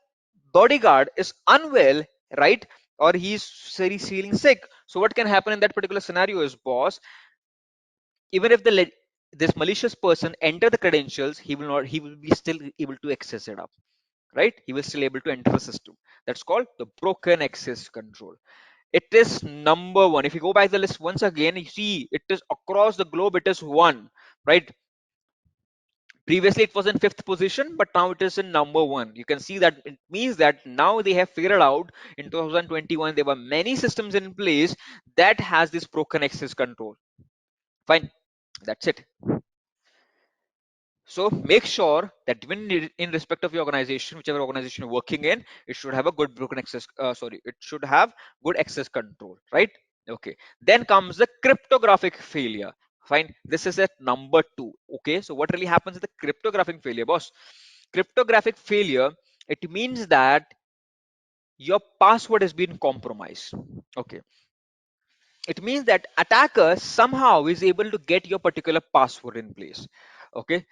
bodyguard is unwell, right, or he's feeling sick, so what can happen in that particular scenario is, boss, even if this malicious person enter the credentials, he will be still able to access it up, right? He will still able to enter the system. That's called the broken access control. It is number one. If you go back the list once again, you see it is across the globe, it is one, right? Previously it was in fifth position, but now it is in number one. You can see that it means that now they have figured out in 2021 there were many systems in place that has this broken access control. Fine, that's it. So make sure that when in respect of your organization, whichever organization you're working in, it should have a good broken access. It should have good access control, right? Okay. Then comes the cryptographic failure. Fine. This is at number two. Okay. So what really happens is the cryptographic failure, boss? Cryptographic failure. It means that your password has been compromised. Okay. It means that attacker somehow is able to get your particular password in place. Okay,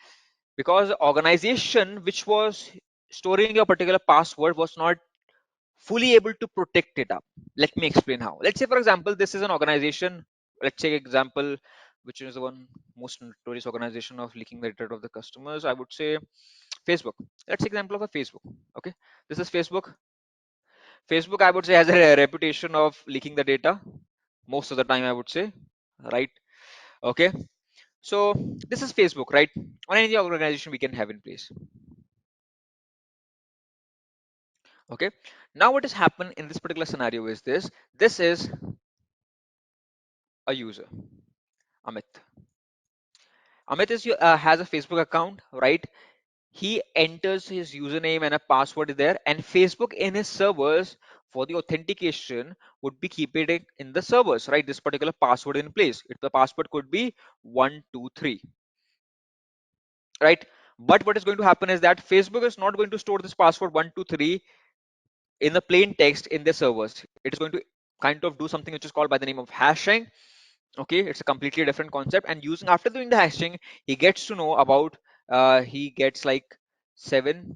because the organization which was storing your particular password was not fully able to protect it up. Let me explain how. Let's say for example this is an organization. Let's take example which is the one most notorious organization of leaking the data of the customers. I would say Facebook. Let's take example of a Facebook. Okay, this is Facebook. Facebook, I would say, has a reputation of leaking the data most of the time, I would say, right? Okay, so this is Facebook, right? On any organization we can have in place. Okay, now what has happened in this particular scenario is this is a user, Amit. Amit has a Facebook account, right? He enters his username and a password there, and Facebook in his servers for the authentication would be keeping it in the servers, right? This particular password in place. If the password could be 123, right? But what is going to happen is that Facebook is not going to store this password 123 in the plain text in the servers. It is going to kind of do something which is called by the name of hashing. Okay, it's a completely different concept, and using after doing the hashing he gets to know about he gets like 7x9.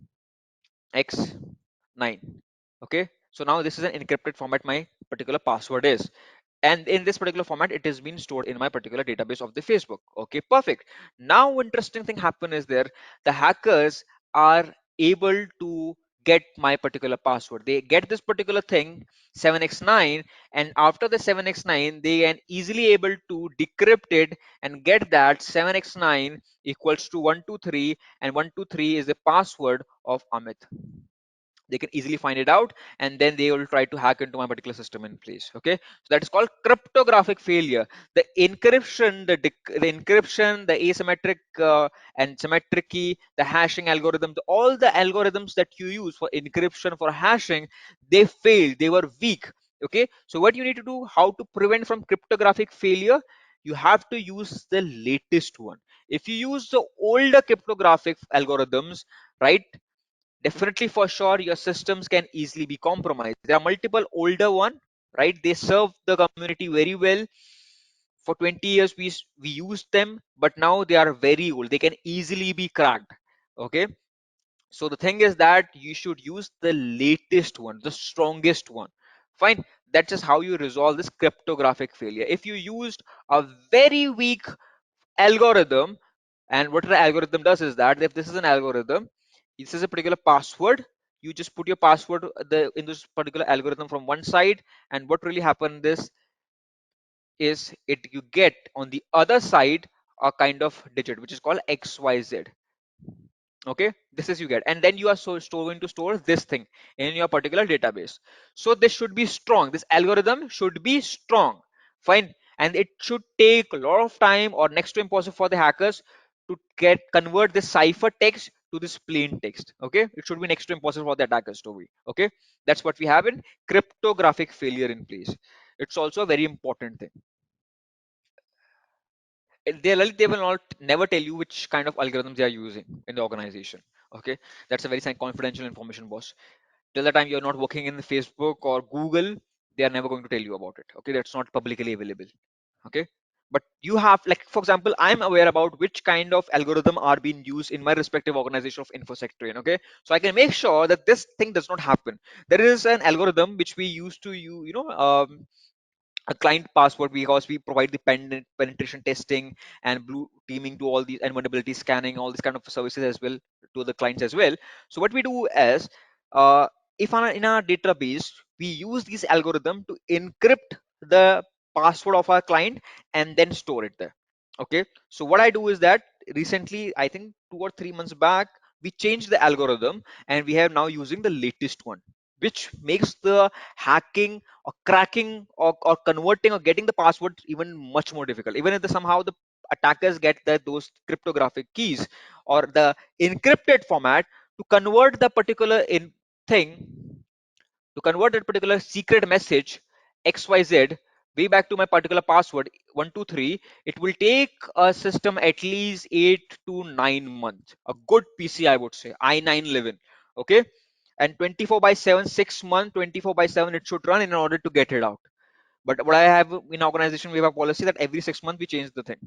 Okay, so now this is an encrypted format my particular password is, and in this particular format it is being stored in my particular database of the Facebook. Okay, perfect. Now interesting thing happen is there, the hackers are able to get my particular password. They get this particular thing 7x9, and after the 7x9 they can easily able to decrypt it and get that 7x9 equals to 123, and 123 is the password of Amit. They can easily find it out, and then they will try to hack into my particular system in place. Okay, so that is called cryptographic failure. The encryption, the encryption, the asymmetric and symmetric key, the hashing algorithm, all the algorithms that you use for encryption, for hashing, they failed, they were weak. Okay, so what you need to do, how to prevent from cryptographic failure, you have to use the latest one. If you use the older cryptographic algorithms, right, definitely for sure your systems can easily be compromised. There are multiple older one, right? They serve the community very well. For 20 years we used them, but now they are very old, they can easily be cracked. Okay, so the thing is that you should use the latest one, the strongest one. Fine, that's just how you resolve this cryptographic failure. If you used a very weak algorithm, and what the algorithm does is that if this is an algorithm, this is a particular password, you just put your password in this particular algorithm from one side, and what really happen this is it you get on the other side a kind of digit which is called xyz. Okay, this is you get, and then you are going to store this thing in your particular database. So this should be strong, this algorithm should be strong. Fine, and it should take a lot of time or next to impossible for the hackers to get convert this cipher text to this plain text. Okay, it should be next to impossible for the attackers to be. Okay, that's what we have in cryptographic failure in place. It's also a very important thing. They will not never tell you which kind of algorithms they are using in the organization. Okay, that's a very confidential information, boss. Till the time you're not working in Facebook or Google, they are never going to tell you about it. Okay, that's not publicly available. Okay, but you have, like for example, I'm aware about which kind of algorithm are being used in my respective organization of InfosecTrain. Okay, so I can make sure that this thing does not happen. There is an algorithm which we used to a client password, because we provide the penetration testing and blue teaming to all these, and vulnerability scanning, all these kind of services as well to the clients as well. So what we do is, uh, if in our database we use this algorithm to encrypt the password of our client and then store it there. Okay, so what I do is that recently, I think 2 or 3 months back, we changed the algorithm and we have now using the latest one, which makes the hacking or cracking or converting or getting the password even much more difficult. Even if somehow the attackers get those cryptographic keys or the encrypted format to convert the particular thing, to convert that particular secret message XYZ way back to my particular password 123, it will take a system at least 8 to 9 months. A good PC, I would say, i9 11. Okay. And 24 by 7, 6 months, 24 by 7, it should run in order to get it out. But what I have in organization, we have a policy that every 6 months we change the thing.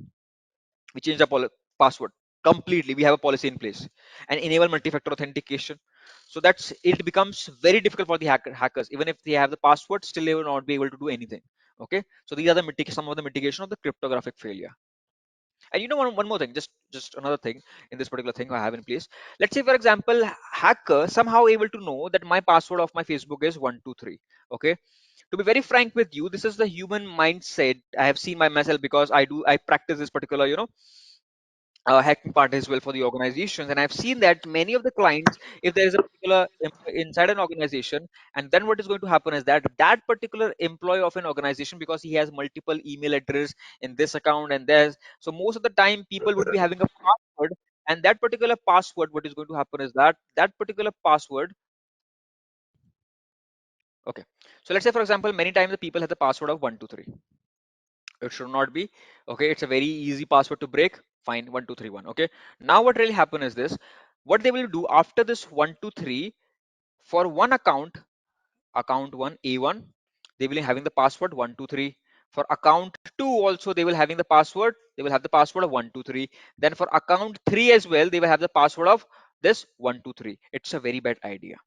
We change the password completely. We have a policy in place and enable multi-factor authentication. So that's it becomes very difficult for the hackers. Even if they have the password, still they will not be able to do anything. Okay, so these are the some of the mitigation of the cryptographic failure. And one more thing, just another thing in this particular thing I have in place. Let's say, for example, hacker somehow able to know that my password of my Facebook is 123. Okay, to be very frank with you, this is the human mindset I have seen by myself, because I practice this particular hacking part as well for the organizations, and I've seen that many of the clients, if there is a particular inside an organization, and then what is going to happen is that that particular employee of an organization, because he has multiple email address in this account and there's, so most of the time people would be having a password, and that particular password, what is going to happen is that that particular password. Okay, so let's say, for example, many times the people have the password of 123. It should not be. Okay, it's a very easy password to break. Fine, 1231. Okay, now what really happen is this: what they will do after this 123, for one account, account 1 A1, they will be having the password 123. For account 2 also, they will having the password, they will have the password of 123. Then for account 3 as well, they will have the password of this 123. It's a very bad idea.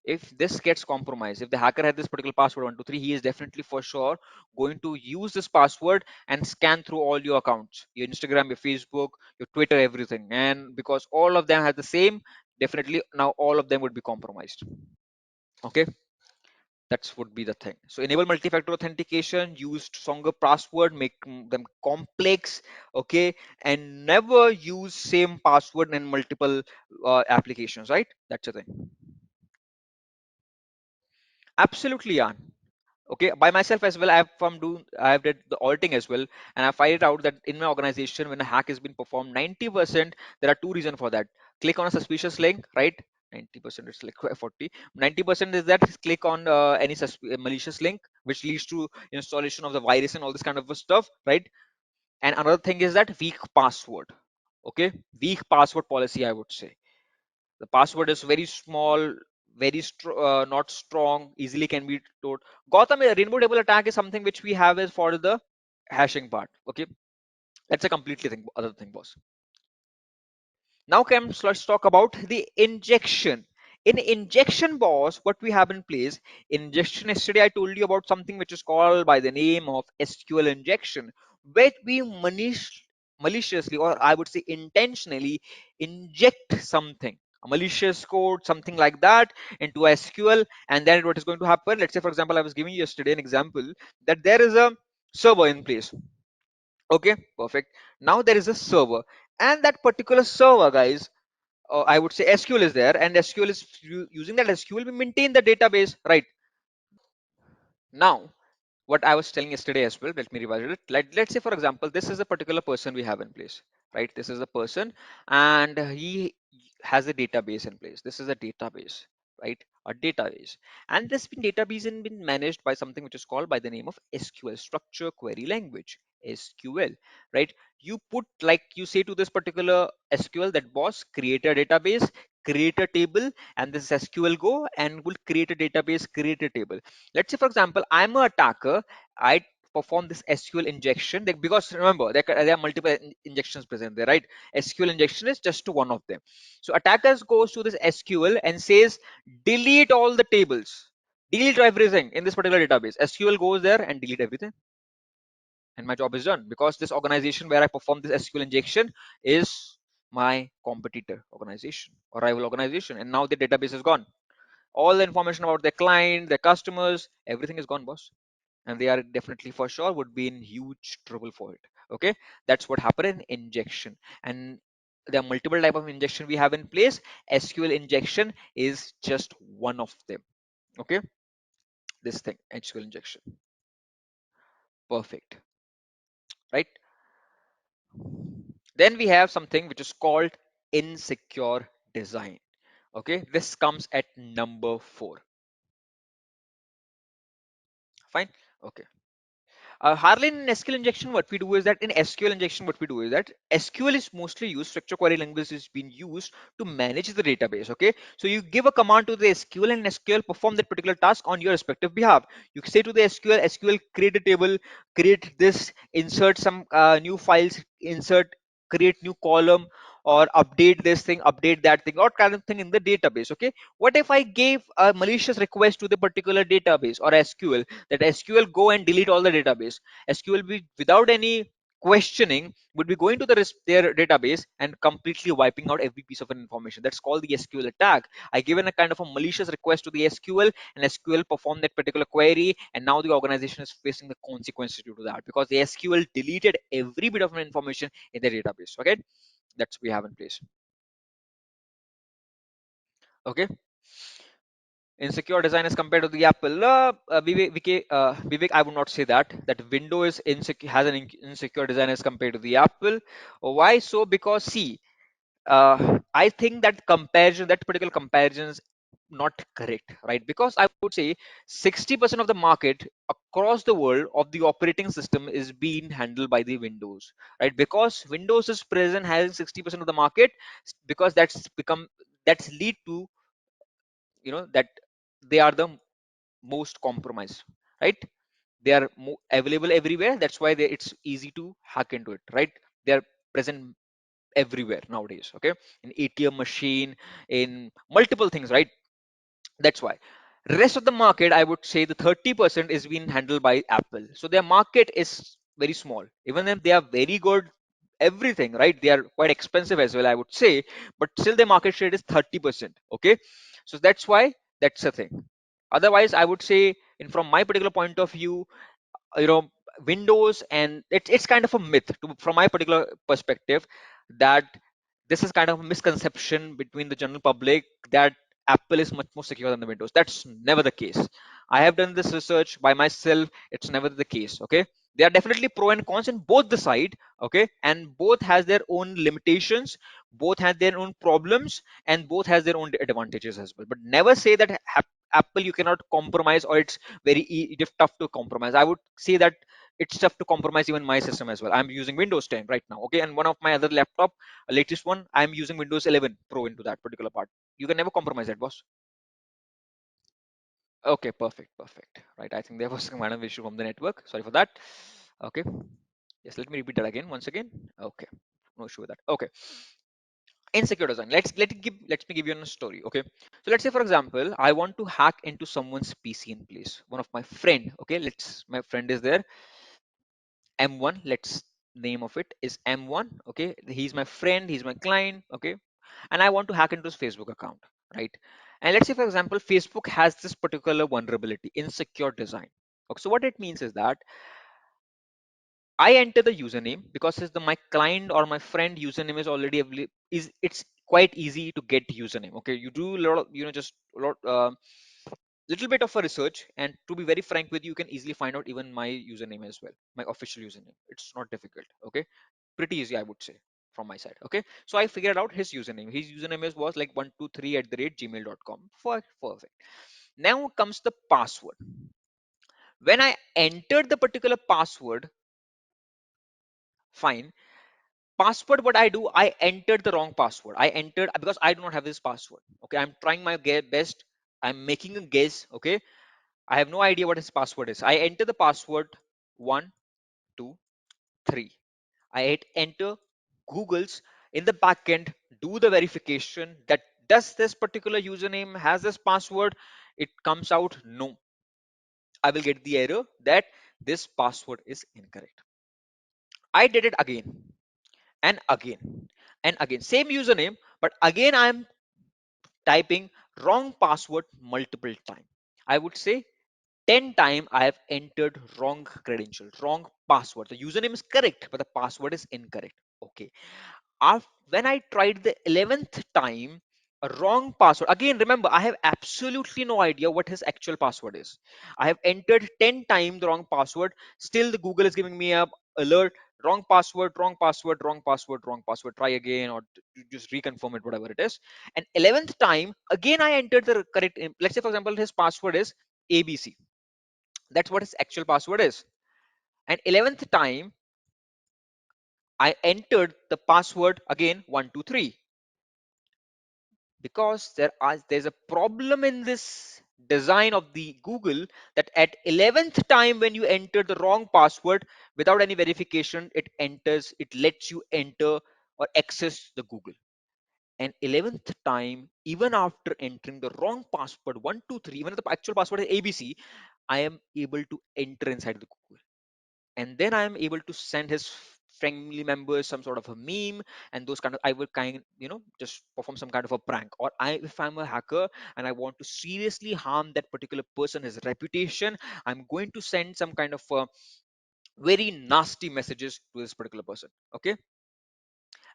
If this gets compromised, if the hacker had this particular password 123, he is definitely for sure going to use this password and scan through all your accounts, your Instagram, your Facebook, your Twitter, everything. And because all of them have the same, definitely now all of them would be compromised. Okay, that's would be the thing. So enable multi-factor authentication, use stronger password, make them complex. Okay, and never use same password in multiple applications, right? That's the thing. Absolutely, yeah. Okay, by myself as well, I have did the auditing as well, and I find it out that in my organization, when a hack has been performed, 90%, there are two reasons for that. Click on a suspicious link, right? 90%, it's like 40. 90% is that click on any malicious link, which leads to installation of the virus and all this kind of stuff, right? And another thing is that weak password. Okay, weak password policy, I would say. The password is very small, very not strong, easily can be told. Gotham, a rainbow table attack is something which we have is for the hashing part. Okay, that's a completely thing, other thing, boss. Now comes, let's talk about the injection. In injection, boss, what we have in place, injection, yesterday I told you about something which is called by the name of SQL injection, where we maliciously, or I would say intentionally, inject something, a malicious code, something like that, into SQL. And then what is going to happen, let's say, for example, I was giving you yesterday an example that there is a server in place. Okay, perfect. Now there is a server, and that particular server, guys, I would say SQL is there, and SQL is using that SQL, we maintain the database, right? Now, what I was telling yesterday as well, let me revise it. Let's say, for example, this is a particular person we have in place, right? This is a person, and he has a database in place. This is a database, right? A database, and this database has been managed by something which is called by the name of SQL, Structure Query Language, SQL, right? You put, like you say to this particular SQL, that boss, create a database, create a table, and this SQL go and will create a database, create a table. Let's say, for example, I'm an attacker. I perform this SQL injection, because remember, there are multiple injections present there, right? SQL injection is just one of them. So attackers goes to this SQL and says, delete all the tables, delete everything in this particular database. SQL goes there and delete everything, and my job is done, because this organization where I perform this SQL injection is my competitor organization or rival organization, and now the database is gone. All the information about their client, their customers, everything is gone, boss. And they are definitely for sure would be in huge trouble for it. Okay, that's what happened in injection. And there are multiple type of injection we have in place. SQL injection is just one of them. Okay, this thing, SQL injection. Perfect, right? Then we have something which is called insecure design. Okay, this comes at number 4. Fine. Okay. Harlan, in SQL injection, what we do is that in SQL injection, what we do is that SQL is mostly used, structure query language is being used to manage the database. Okay, so you give a command to the SQL and SQL perform that particular task on your respective behalf. You say to the SQL create a table, create this, insert some new files, insert, create new column, or update this thing, update that thing, or kind of thing in the database. Okay, what if I gave a malicious request to the particular database or SQL, that SQL go and delete all the database? SQL be without any questioning would be going to their database and completely wiping out every piece of information. That's called the SQL attack. I given a kind of a malicious request to the SQL, and SQL performed that particular query, and now the organization is facing the consequences due to that, because the SQL deleted every bit of information in the database. Okay, that's we have in place. Okay, insecure design as compared to the Apple. Vivek, I would not say that Windows insecure has an insecure design as compared to the Apple. Why so? Because see, I think that comparison, that particular comparison is not correct, right? Because I would say 60% of the market across the world of the operating system is being handled by the Windows, right? Because Windows is present having 60% of the market, because that's lead to, that they are the most compromised, right? They are available everywhere. That's why it's easy to hack into it, right? They are present everywhere nowadays. Okay, in ATM machine, in multiple things, right? That's why rest of the market, I would say the 30% is being handled by Apple. So their market is very small, even if they are very good everything, right? They are quite expensive as well, I would say, but still their market share is 30%. Okay, so that's why, that's the thing. Otherwise, I would say, in from my particular point of view, you know Windows, and it's kind of a myth from my particular perspective, that this is kind of a misconception between the general public, that Apple is much more secure than the Windows. That's never the case. I have done this research by myself. It's never the case. Okay, there are definitely pro and cons in both the side. Okay, and both has their own limitations, both have their own problems, and both has their own advantages as well. But never say that Apple you cannot compromise, or it's it's tough to compromise. I would say that it's tough to compromise even my system as well. I'm using Windows 10 right now. Okay, and one of my other laptop, latest one, I'm using Windows 11 Pro into that particular part. You can never compromise that, boss. Okay, perfect, perfect. Right, I think there was some kind of issue from the network. Sorry for that. Okay, yes, let me repeat that again once again. Okay, no issue with that. Okay, insecure design. Let me give you a story. Okay, so let's say for example, I want to hack into someone's PC in place. One of my friend. Okay, my friend is there. M1. Let's name of it is M1. Okay, he's my friend. He's my client. Okay, and I want to hack into his Facebook account, right? And let's say, for example, Facebook has this particular vulnerability, insecure design. Okay, so what it means is that I enter the username, because my client or my friend username is already it's quite easy to get username. Okay, you do a lot of, just a lot, little bit of a research, and to be very frank with you, you can easily find out even my username as well, my official username. It's not difficult. Okay, pretty easy, I would say, from my side. Okay, so I figured out his username. His username was like 123 at the rate gmail.com. Perfect. Now comes the password. When I entered the particular password, fine. Password, what I do, I entered the wrong password. I entered, because I do not have this password. Okay, I'm trying my best. I'm making a guess. Okay, I have no idea what his password is. I enter the password 123. I hit enter. Google's in the backend do the verification that does this particular username has this password. It comes out no. I will get the error that this password is incorrect. I did it again and again and again. Same username, but again I'm typing wrong password multiple times. I would say 10 times I have entered wrong credential, wrong password. The username is correct, but the password is incorrect. Okay. When I tried the 11th time, a wrong password. Again, remember, I have absolutely no idea what his actual password is. I have entered 10 times the wrong password. Still, the Google is giving me a alert. Wrong password, wrong password, wrong password, wrong password. Try again, or just reconfirm it, whatever it is. And 11th time, again, I entered the correct. Let's say, for example, his password is ABC. That's what his actual password is. And 11th time, I entered the password again 123, because there's a problem in this design of the Google, that at 11th time when you enter the wrong password without any verification, it lets you enter or access the Google. And 11th time, even after entering the wrong password 123, even if the actual password is ABC, I am able to enter inside the Google, and then I am able to send his family members some sort of a meme, and those kind of, I would just perform some kind of a prank. Or if I'm a hacker and I want to seriously harm that particular person, his reputation, I'm going to send some kind of very nasty messages to this particular person. Okay.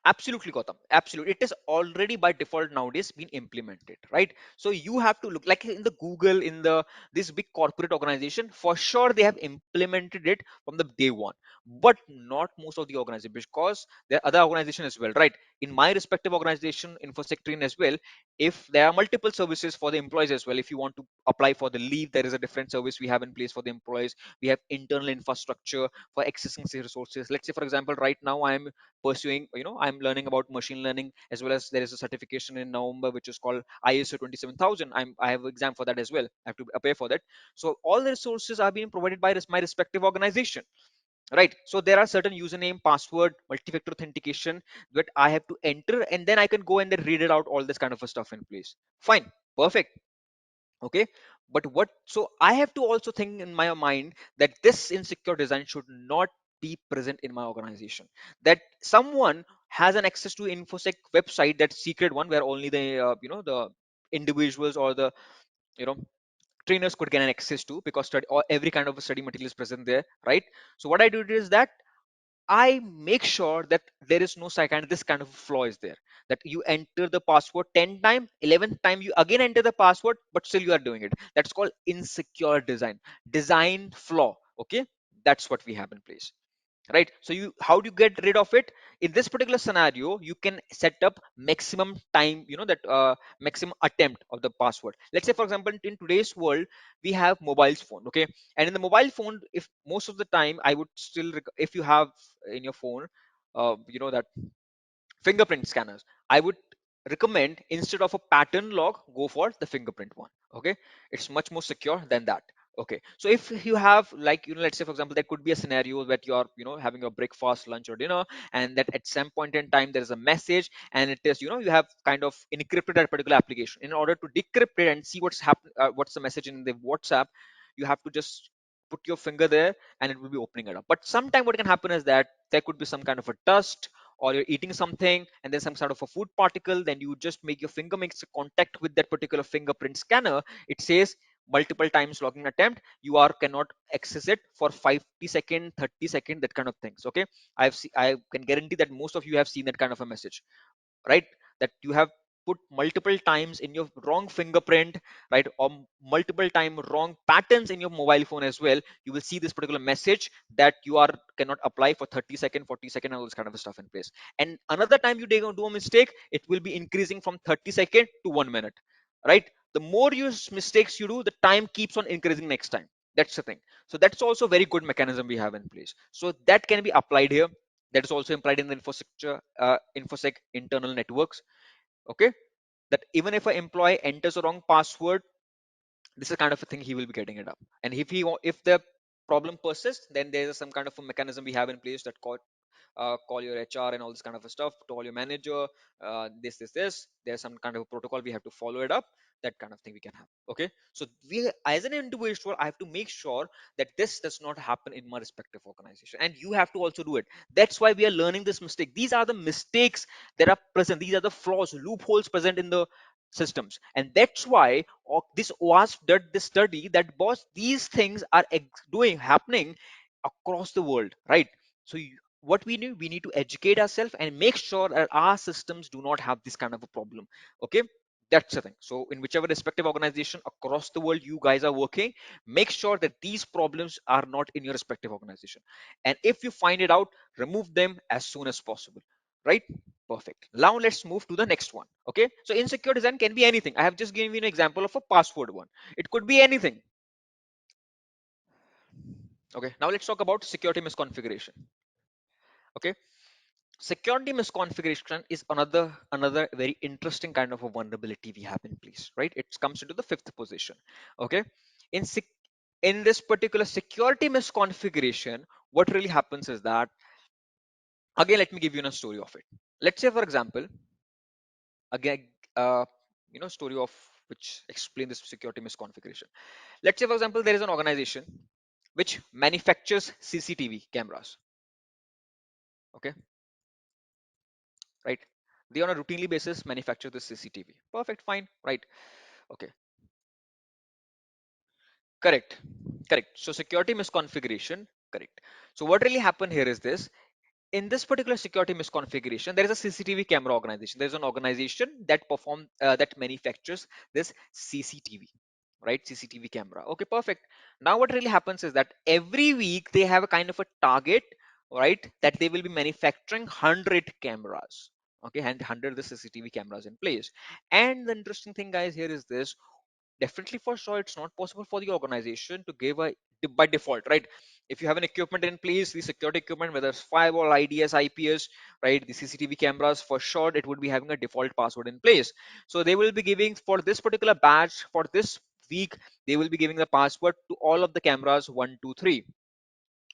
Absolutely, Gautam. Absolutely. It is already by default nowadays been implemented, right? So you have to look like in the Google, in the this big corporate organization, for sure they have implemented it from the day one, but not most of the organization, because there are other organizations as well, right? In my respective organization, InfosecTrain as well, if there are multiple services for the employees as well, if you want to apply for the leave, there is a different service we have in place for the employees. We have internal infrastructure for accessing the resources. Let's say, for example, right now I'm pursuing, I'm learning about machine learning, as well as there is a certification in November which is called ISO 27000. I have an exam for that as well. I have to appear for that. So all the resources are being provided by my respective organization, right? So there are certain username, password, multi-factor authentication that I have to enter, and then I can go and then read it out, all this kind of a stuff in place. Fine. Perfect. Okay. But what, so I have to also think in my mind that this insecure design should not be present in my organization, that someone has an access to infosec website, that secret one where only the the individuals or the you know trainers could get an access to, because study, or every kind of a study material is present there, right? So what I do is that I make sure that there is no this kind of flaw is there, that you enter the password 10 times, 11th time you again enter the password, but still you are doing it. That's called insecure design flaw. Okay. That's what we have in place, right? So you, how do you get rid of it? In this particular scenario, you can set up maximum time, that maximum attempt of the password. Let's say, for example, in today's world, we have mobile phone. Okay. And in the mobile phone, if most of the time I would still if you have in your phone that fingerprint scanners, I would recommend, instead of a pattern lock, go for the fingerprint one. Okay. It's much more secure than that. Okay. So if you have, like, let's say, for example, there could be a scenario that you are, having your breakfast, lunch, or dinner, and that at some point in time there is a message, and it is, you have kind of encrypted that particular application. In order to decrypt it and see what's happened, what's the message in the WhatsApp, you have to just put your finger there, and it will be opening it up. But sometime what can happen is that there could be some kind of a dust, or you're eating something and then some sort of a food particle, then you just make your finger makes a contact with that particular fingerprint scanner. It says multiple times login attempt, you are cannot access it for 50 second, 30 second, that kind of things. Okay. I can guarantee that most of you have seen that kind of a message, right? That you have put multiple times in your wrong fingerprint, right? Or multiple time wrong patterns in your mobile phone as well. You will see this particular message that you are cannot apply for 30 second, 40 second, all this kind of stuff in place. And another time you do a mistake, it will be increasing from 30 second to 1 minute, right? The more mistakes you do, the time keeps on increasing next time. That's the thing. So that's also a very good mechanism we have in place, so that can be applied here. That is also implied in the infosec internal networks. Okay. That even if an employee enters a wrong password, this is kind of a thing he will be getting it up. And if the problem persists, then there's some kind of a mechanism we have in place, that call your HR and all this kind of stuff, call your manager, this. There's some kind of a protocol we have to follow it up. That kind of thing we can have. Okay. So we, as an individual, I have to make sure that this does not happen in my respective organization, and you have to also do it. That's why we are learning this mistake. These are the mistakes that are present. These are the flaws, loopholes present in the systems. And that's why this OWASP did this study that boss these things are doing happening across the world, right? So what we need to educate ourselves and make sure that our systems do not have this kind of a problem. Okay, that's the thing. So in whichever respective organization across the world you guys are working, make sure that these problems are not in your respective organization, and if you find it out, remove them as soon as possible, right? Perfect. Now let's move to the next one. Okay, so insecure design can be anything. I have just given you an example of a password one. It could be anything. Okay, now let's talk about security misconfiguration. Okay, security misconfiguration is another very interesting kind of a vulnerability we have in place, right? It comes into the fifth position. Okay, in in this particular security misconfiguration, what really happens is that, again, let me give you a story of it. Let's say, for example, again, uh, story of which explain this security misconfiguration. Let's say, for example, there is an organization which manufactures CCTV cameras. Okay, right? They on a routinely basis manufacture the CCTV. Perfect, fine, right? Okay, correct, correct. So security misconfiguration, correct. So what really happened here is this: in this particular security misconfiguration, there is a CCTV camera organization. There is an organization that manufactures this CCTV, right? CCTV camera. Okay, perfect. Now what really happens is that every week they have a kind of a target, right? That they will be manufacturing 100 cameras. Okay, and 100 the CCTV cameras in place. And the interesting thing, guys, here is this: definitely for sure it's not possible for the organization to give a by default, right? If you have an equipment in place, the security equipment, whether it's firewall, IDS, IPS, right, the CCTV cameras, for sure it would be having a default password in place. So they will be giving for this particular batch for this week, they will be giving the password to all of the cameras 123,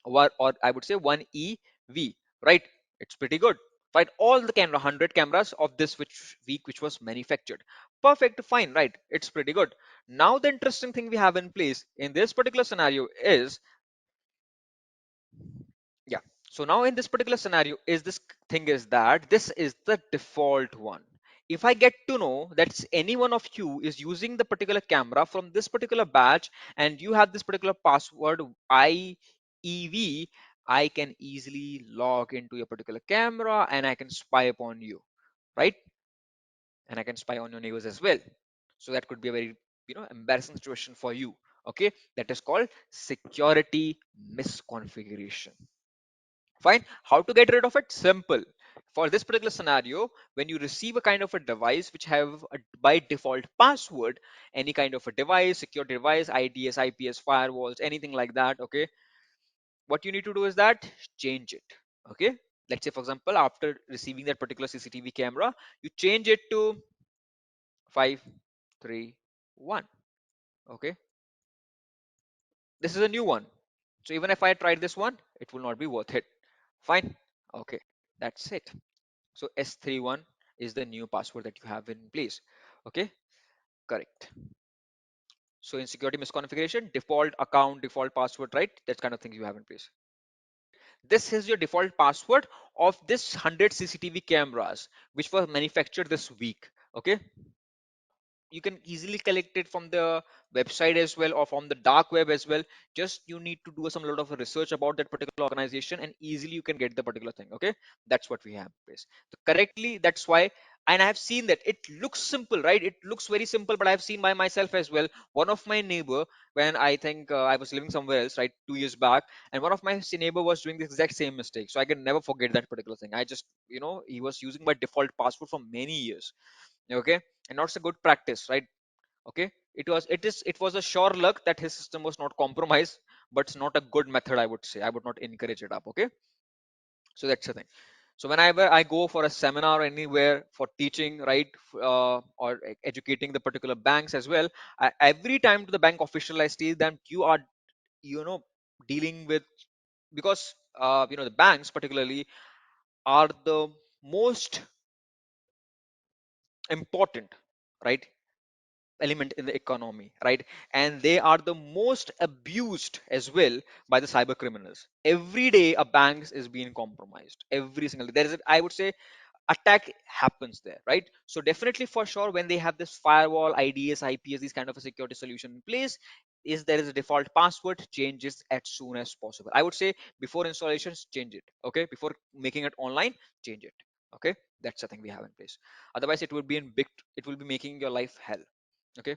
or I would say 1EV, right? It's pretty good. Right, all the camera 100 cameras of this which week which was manufactured. Perfect, fine, right? It's pretty good. Now the interesting thing we have in place in this particular scenario is, yeah, so now in this particular scenario is this thing is that this is the default one. If I get to know that any one of you is using the particular camera from this particular batch and you have this particular password IEV, I can easily log into your particular camera and I can spy upon you, right? And I can spy on your neighbors as well. So that could be a very embarrassing situation for you. Okay, that is called security misconfiguration. Fine. How to get rid of it? Simple. For this particular scenario, when you receive a kind of a device which have a by default password, any kind of a device, secure device, IDS, IPS, firewalls, anything like that, okay, what you need to do is that change it. Okay. Let's say, for example, after receiving that particular CCTV camera, you change it to 531. Okay. This is a new one. So even if I tried this one, it will not be worth it. Fine. Okay. That's it. So S31 is the new password that you have in place. Okay, correct. So in security misconfiguration, default account, default password, right? That kind of things you have in place. This is your default password of this 100 CCTV cameras, which were manufactured this week. Okay, you can easily collect it from the website as well or from the dark web as well. Just you need to do some lot of research about that particular organization and easily you can get the particular thing. Okay, that's what we have is so correctly. That's why, and I have seen that it looks simple, right? It looks very simple, but I've seen by myself as well. One of my neighbor, when I think I was living somewhere else, right, 2 years back, and one of my neighbor was doing the exact same mistake. So I can never forget that particular thing. I just, he was using my default password for many years. Okay, and not a good practice, right? Okay, it was a sure luck that his system was not compromised, but it's not a good method, I would say. I would not encourage it up. Okay, so that's the thing. So whenever I go for a seminar anywhere for teaching, right, or educating the particular banks as well, every time to the bank official I say that you are, you know dealing with, because the banks particularly are the most important, right, element in the economy, right? And they are the most abused as well by the cyber criminals. Every day a bank is being compromised, every single day. There is I would say attack happens there, right? So definitely for sure, when they have this firewall, IDS, IPS, these kind of a security solution in place, is there is a default password, change it as soon as possible. I would say before installations, change it. Okay, before making it online, change it. Okay, that's the thing we have in place. Otherwise, it would be in big. It will be making your life hell. Okay.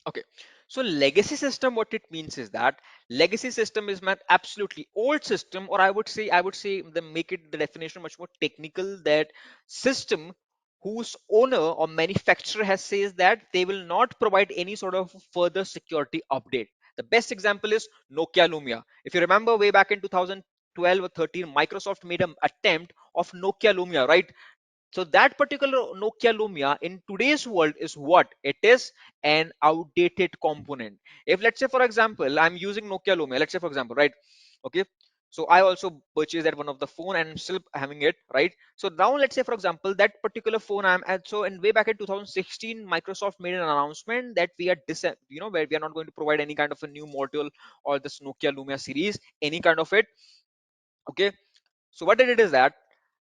Okay, so legacy system, what it means is that legacy system is not absolutely old system, or I would say the make it the definition much more technical, that system whose owner or manufacturer has says that they will not provide any sort of further security update. The best example is Nokia Lumia. If you remember way back in 2012 or 13, Microsoft made an attempt of Nokia Lumia, right? So that particular Nokia Lumia in today's world is what? It is an outdated component. If let's say for example, I'm using Nokia Lumia, let's say for example, right? Okay. So I also purchased that one of the phone and I'm still having it, right? So now let's say for example, that particular phone I'm at, so in way back in 2016, Microsoft made an announcement that we are where we are not going to provide any kind of a new model or this Nokia Lumia series, any kind of it. Okay. So what did it is that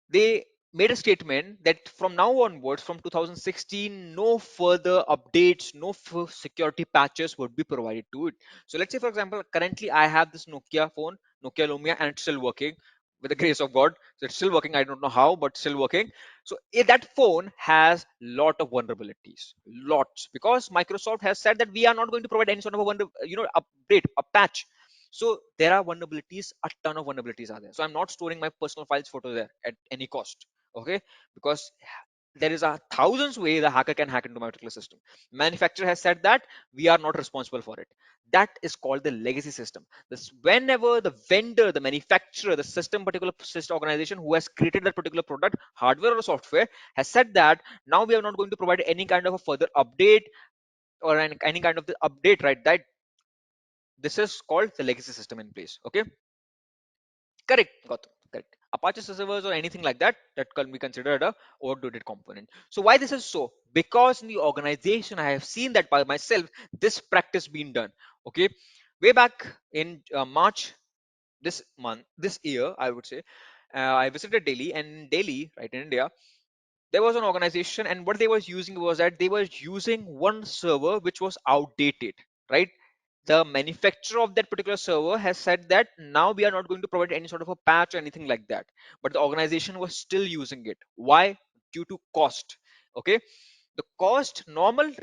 they made a statement that from now onwards, from 2016, no further updates, no security patches would be provided to it. So let's say, for example, currently I have this Nokia phone, Nokia Lumia, and it's still working with the grace of God. So it's still working. I don't know how, but still working. So that phone has lot of vulnerabilities, lots, because Microsoft has said that we are not going to provide any sort of a update, a patch. So there are vulnerabilities, a ton of vulnerabilities are there. So I'm not storing my personal files photo there at any cost. Okay, because there is a thousands way the hacker can hack into my particular system. Manufacturer has said that we are not responsible for it. That is called the legacy system. This whenever the vendor, the manufacturer, the system particular system organization who has created that particular product, hardware or software, has said that now we are not going to provide any kind of a further update or any kind of the update, right? That this is called the legacy system in place. Okay. Correct, Gautam. Correct. Apache servers or anything like that, that can be considered a overloaded component. So why this is so? Because in the organization, I have seen that by myself, this practice being done. Okay. Way back in March this month, this year, I would say, I visited Delhi, and in Delhi, right in India, there was an organization, and what they was using was that they were using one server which was outdated, right? The manufacturer of that particular server has said that now we are not going to provide any sort of a patch or anything like that, but the organization was still using it. Why? Due to cost. Okay, the cost, normal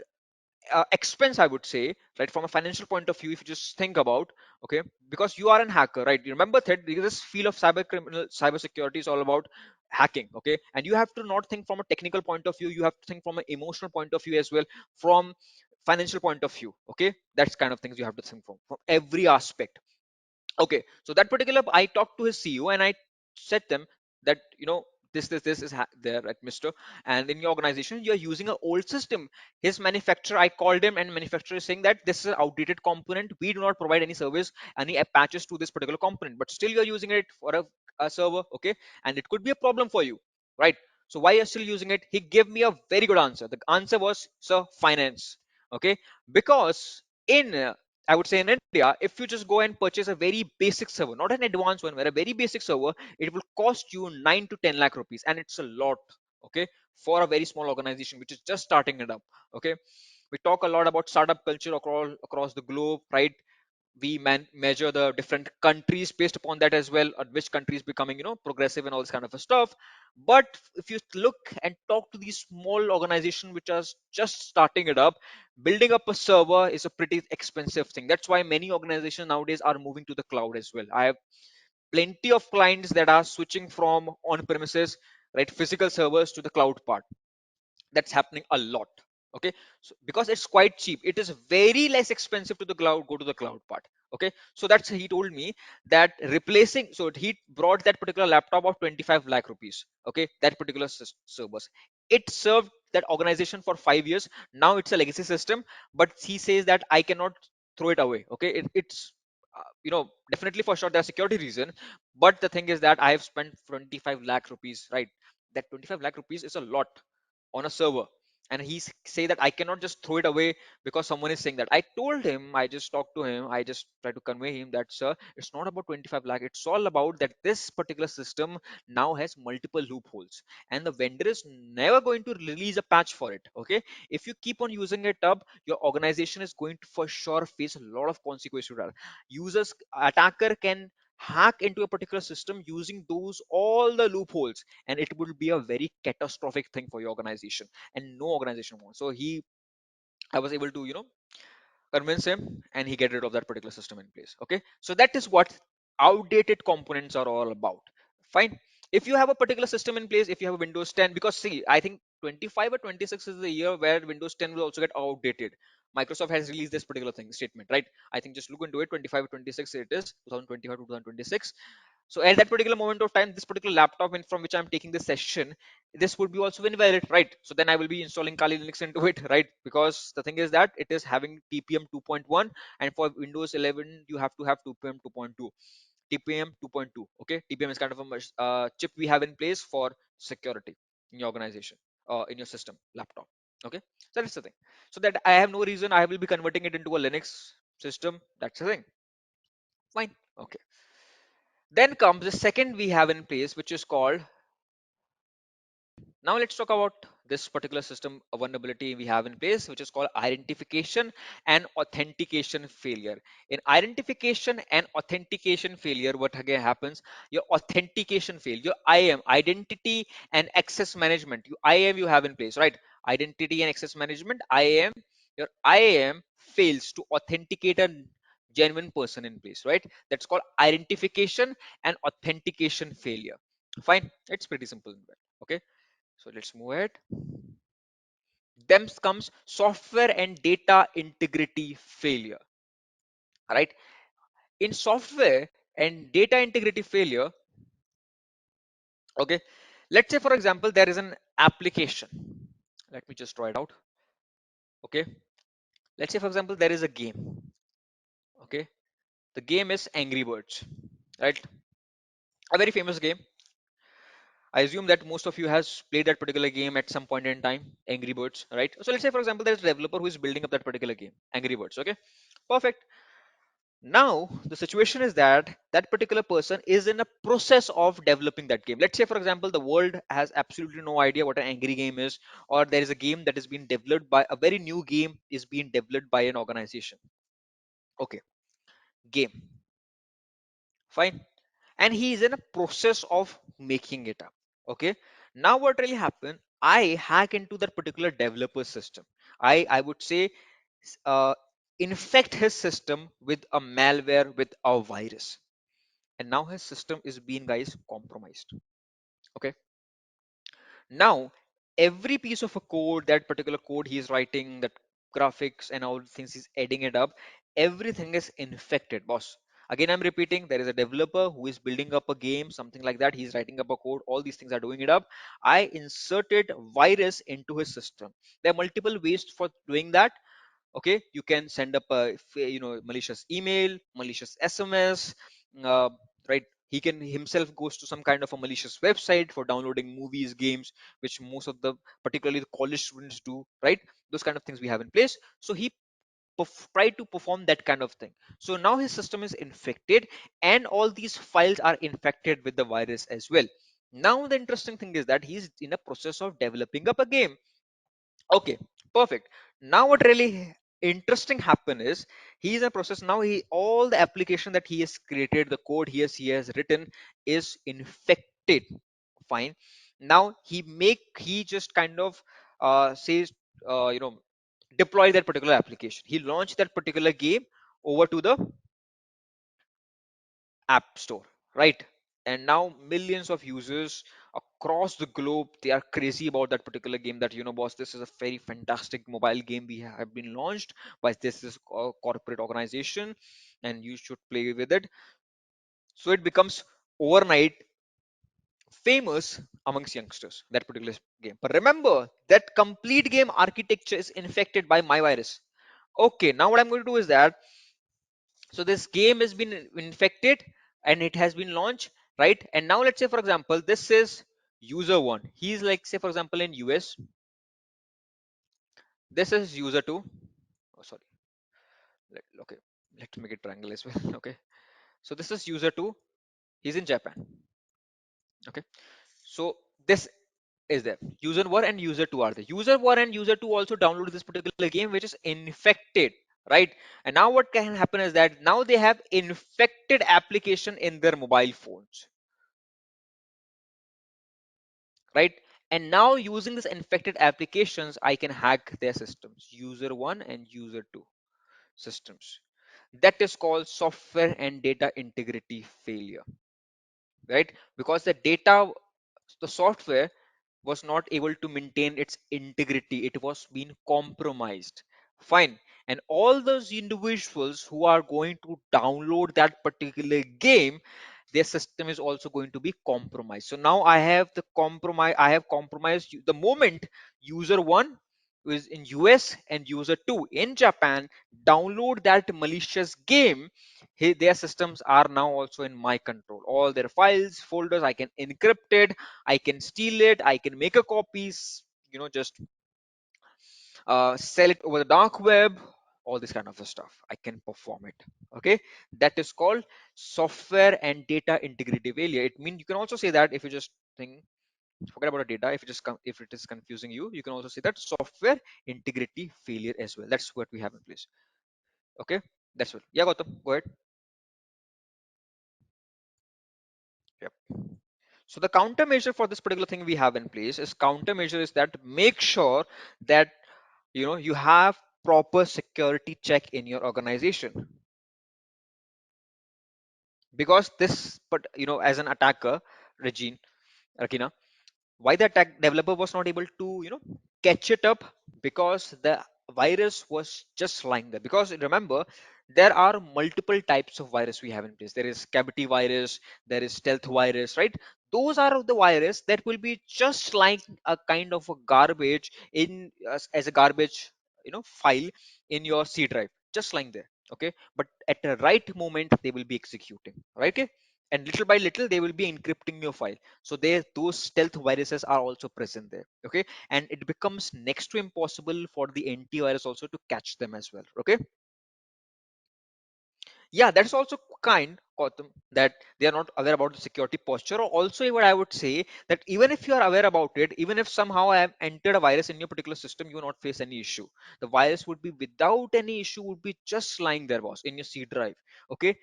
expense, I would say, right, from a financial point of view, if you just think about, okay, because you are an hacker, right? You remember that this field of cyber security is all about hacking. Okay, and you have to not think from a technical point of view, you have to think from an emotional point of view as well, from financial point of view. Okay, that's kind of things you have to think from every aspect. Okay, so that particular, I talked to his CEO and I said them that, this is there at Mr. And in your organization, you're using an old system. His manufacturer, I called him, and manufacturer is saying that this is an outdated component. We do not provide any service, any patches to this particular component, but still you're using it for a server. Okay, and it could be a problem for you, right? So why you're still using it? He gave me a very good answer. The answer was, sir, finance. Okay, because in I would say in India, if you just go and purchase a very basic server, not an advanced one, where a very basic server, it will cost you 9 to 10 lakh rupees, and it's a lot. Okay, for a very small organization which is just starting it up. Okay, we talk a lot about startup culture across the globe, right? We measure the different countries based upon that as well, or which country is becoming progressive and all this kind of a stuff. But if you look and talk to these small organizations which are just starting it up, building up a server is a pretty expensive thing. That's why many organizations nowadays are moving to the cloud as well. I have plenty of clients that are switching from on premises, right, physical servers to the cloud part. That's happening a lot. Okay, so because it's quite cheap, it is very less expensive to the cloud, go to the cloud part. Okay, so that's, he told me that replacing, so he brought that particular laptop of 25 lakh rupees. Okay, that particular servers, it served that organization for 5 years. Now it's a legacy system, but he says that I cannot throw it away. Okay, it's definitely for sure there's security reason, but the thing is that I have spent 25 lakh rupees, right? That 25 lakh rupees is a lot on a server. and say that I cannot just throw it away because someone is saying that. I told him, I just talked to him, I just try to convey him that, sir, it's not about 25 lakh, it's all about that this particular system now has multiple loopholes, and the vendor is never going to release a patch for it. Okay, if you keep on using it up, your organization is going to for sure face a lot of consequences. Users, attacker can hack into a particular system using those all the loopholes, and it will be a very catastrophic thing for your organization, and no organization wants. So I was able to convince him, and he get rid of that particular system in place. Okay, so that is what outdated components are all about. Fine. If you have a particular system in place, if you have a Windows 10, because see, I think 25 or 26 is the year where Windows 10 will also get outdated. Microsoft has released this particular thing statement, right? I think just look into it. 25 or 26 it is 2025 to 2026. So at that particular moment of time, this particular laptop from which I'm taking this session, this would be also invalid, right? So then I will be installing Kali Linux into it, right? Because the thing is that it is having TPM 2.1, and for Windows 11 you have to have TPM 2.2. TPM 2.2. Okay, TPM is kind of a chip we have in place for security in your organization, in your system, laptop. Okay, so that's the thing. So that I have no reason I will be converting it into a Linux system. That's the thing. Fine. Okay. Then comes the second we have in place, which is called. Now let's talk about this particular system vulnerability we have in place, which is called identification and authentication failure. In identification and authentication failure, what again happens? Your authentication fail, your IAM, identity and access management, you IAM you have in place, right? Identity and access management, IAM, your IAM fails to authenticate a genuine person in place, right? That's called identification and authentication failure. Fine, it's pretty simple. Okay, so let's move ahead. Then comes software and data integrity failure. Right? In software and data integrity failure, okay, let's say for example there is an application. Let me just try it out. Okay, let's say for example there is a game. Okay, the game is Angry Birds, right? A very famous game. I assume that most of you has played that particular game at some point in time, Angry Birds, right? So let's say for example there's a developer who is building up that particular game, Angry Birds. Okay, perfect. Now the situation is that that particular person is in a process of developing that game. Let's say for example the world has absolutely no idea what an angry game is, or there is a game that is being developed by a very new game is being developed by an organization. Okay, game, fine, and he is in a process of making it up. Okay, now what really happened, I hack into that particular developer system. I would say uh, infect his system with a malware, with a virus, and now his system is being, guys, compromised. Okay, now every piece of a code, that particular code he is writing, that graphics and all things he's adding it up, everything is infected, boss. Again, I'm repeating, there is a developer who is building up a game, something like that, he's writing up a code, all these things are doing it up. I inserted virus into his system. There are multiple ways for doing that. Okay, you can send up a malicious email, malicious SMS, uh, right? He can himself goes to some kind of a malicious website for downloading movies, games, which most of the, particularly the college students do, right? Those kind of things we have in place. So he tried to perform that kind of thing. So now his system is infected, and all these files are infected with the virus as well. Now the interesting thing is that he's in a process of developing up a game. Okay, perfect. Now what really interesting happen is he is in a process now. He, all the application that he has created, the code he has written is infected. Fine. Now he just kind of says, deploy that particular application. He launched that particular game over to the app store, right? And now millions of users across the globe, they are crazy about that particular game, that, boss, this is a very fantastic mobile game we have been launched by this is a corporate organization, and you should play with it. So it becomes overnight famous amongst youngsters, that particular game. But remember that complete game architecture is infected by my virus. Okay, now what I'm going to do is that, so this game has been infected and it has been launched, right? And now let's say for example this is user one, he's like, say for example in US, This is user 2. Oh, sorry. Okay, let's make it triangle as well. Okay, so this is user 2. He's in Japan. Okay, so this is there. User 1 and user 2 are there. User 1 and user 2 also download this particular game, which is infected, right? And now what can happen is that now they have infected application in their mobile phones, right? And now using this infected applications, I can hack their systems, user 1 and user 2 systems. That is called software and data integrity failure, right? Because the software was not able to maintain its integrity. It was being compromised. Fine. And all those individuals who are going to download that particular game, their system is also going to be compromised. So now I have compromised the moment user 1 who is in US and user 2 in Japan download that malicious game. Their systems are now also in my control. All their files, folders, I can encrypt it, I can steal it, I can make a copies, just sell it over the dark web, all this kind of stuff. I can perform it. Okay, that is called software and data integrity failure. It means you can also say that if you just think, forget about the data. If it is confusing you, you can also say that software integrity failure as well. That's what we have in place. Okay, that's what. Yeah, Gautam, go ahead. Yep. So the countermeasure for this particular thing we have in place is countermeasure is that make sure that you have proper security check in your organization, because this but as an attacker regime, Rakina, why the attack developer was not able to catch it up, because the virus was just lying there. Because remember, there are multiple types of virus we have in place. There is cavity virus, there is stealth virus, right? Those are the virus that will be just like a kind of a garbage in as a garbage file in your C drive, just lying there. Okay, but at the right moment they will be executing, right? Okay? And little by little they will be encrypting your file. So those stealth viruses are also present there. Okay, and it becomes next to impossible for the antivirus also to catch them as well. Okay, yeah, that's also kind, Gautam, that they are not aware about the security posture. Or also what I would say that even if you are aware about it, even if somehow I have entered a virus in your particular system, you will not face any issue. The virus would be without any issue, would be just lying there, boss, in your C drive. Okay,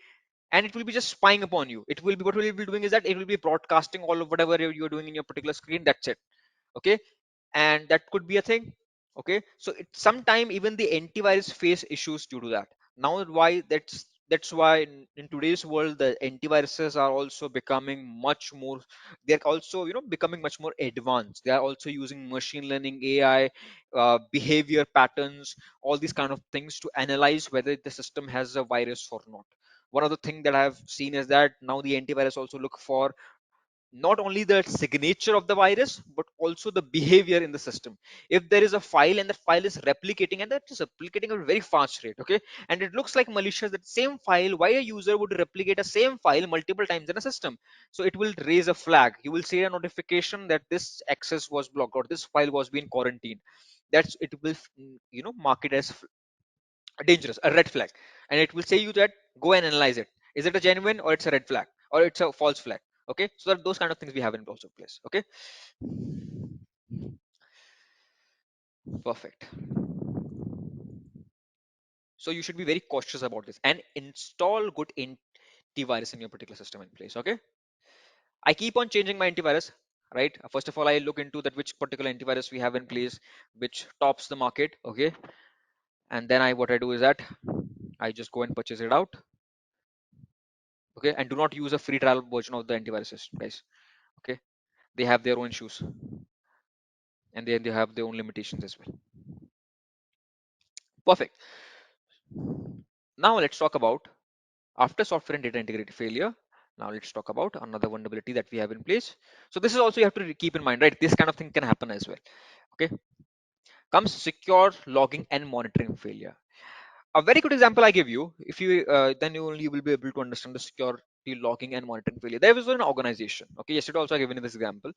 and it will be just spying upon you. It will be, what will be doing is that it will be broadcasting all of whatever you're doing in your particular screen. That's it. Okay, and that could be a thing. Okay, so sometime even the antivirus face issues due to that. Now why that's why in today's world the antiviruses are also becoming much more, they're also becoming much more advanced. They are also using machine learning, AI, behavior patterns, all these kind of things to analyze whether the system has a virus or not. One of the thing that I've seen is that now the antivirus also look for not only the signature of the virus but also the behavior in the system. If there is a file and that file is replicating, and that is replicating at a very fast rate, okay, and it looks like malicious, that same file, why a user would replicate a same file multiple times in a system? So it will raise a flag. You will see a notification that this access was blocked or this file was being quarantined. That's it will mark it as dangerous, a red flag, and it will say you that go and analyze it. Is it a genuine or it's a red flag or it's a false flag? Okay, so that those kind of things we have in also place. Okay, perfect. So you should be very cautious about this and install good antivirus in your particular system in place. Okay, I keep on changing my antivirus, right? First of all, I look into that which particular antivirus we have in place which tops the market. Okay, and then I what I do is that I just go and purchase it out. Okay, and do not use a free trial version of the antivirus system, guys. Okay, they have their own issues, and they have their own limitations as well. Perfect. Now let's talk about, after software and data integrity failure, now let's talk about another vulnerability that we have in place. So this is also you have to keep in mind, right? This kind of thing can happen as well. Okay, comes secure logging and monitoring failure. A very good example I give you, if you then you only will be able to understand the security logging and monitoring failure. There was an organization, okay, yesterday also I given you this example.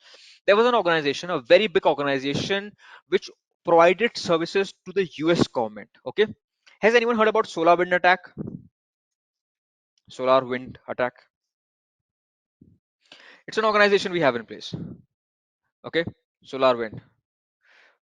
There was an organization, a very big organization, which provided services to the US government. Okay, has anyone heard about solar wind attack? Solar wind attack. It's an organization we have in place. Okay, solar wind.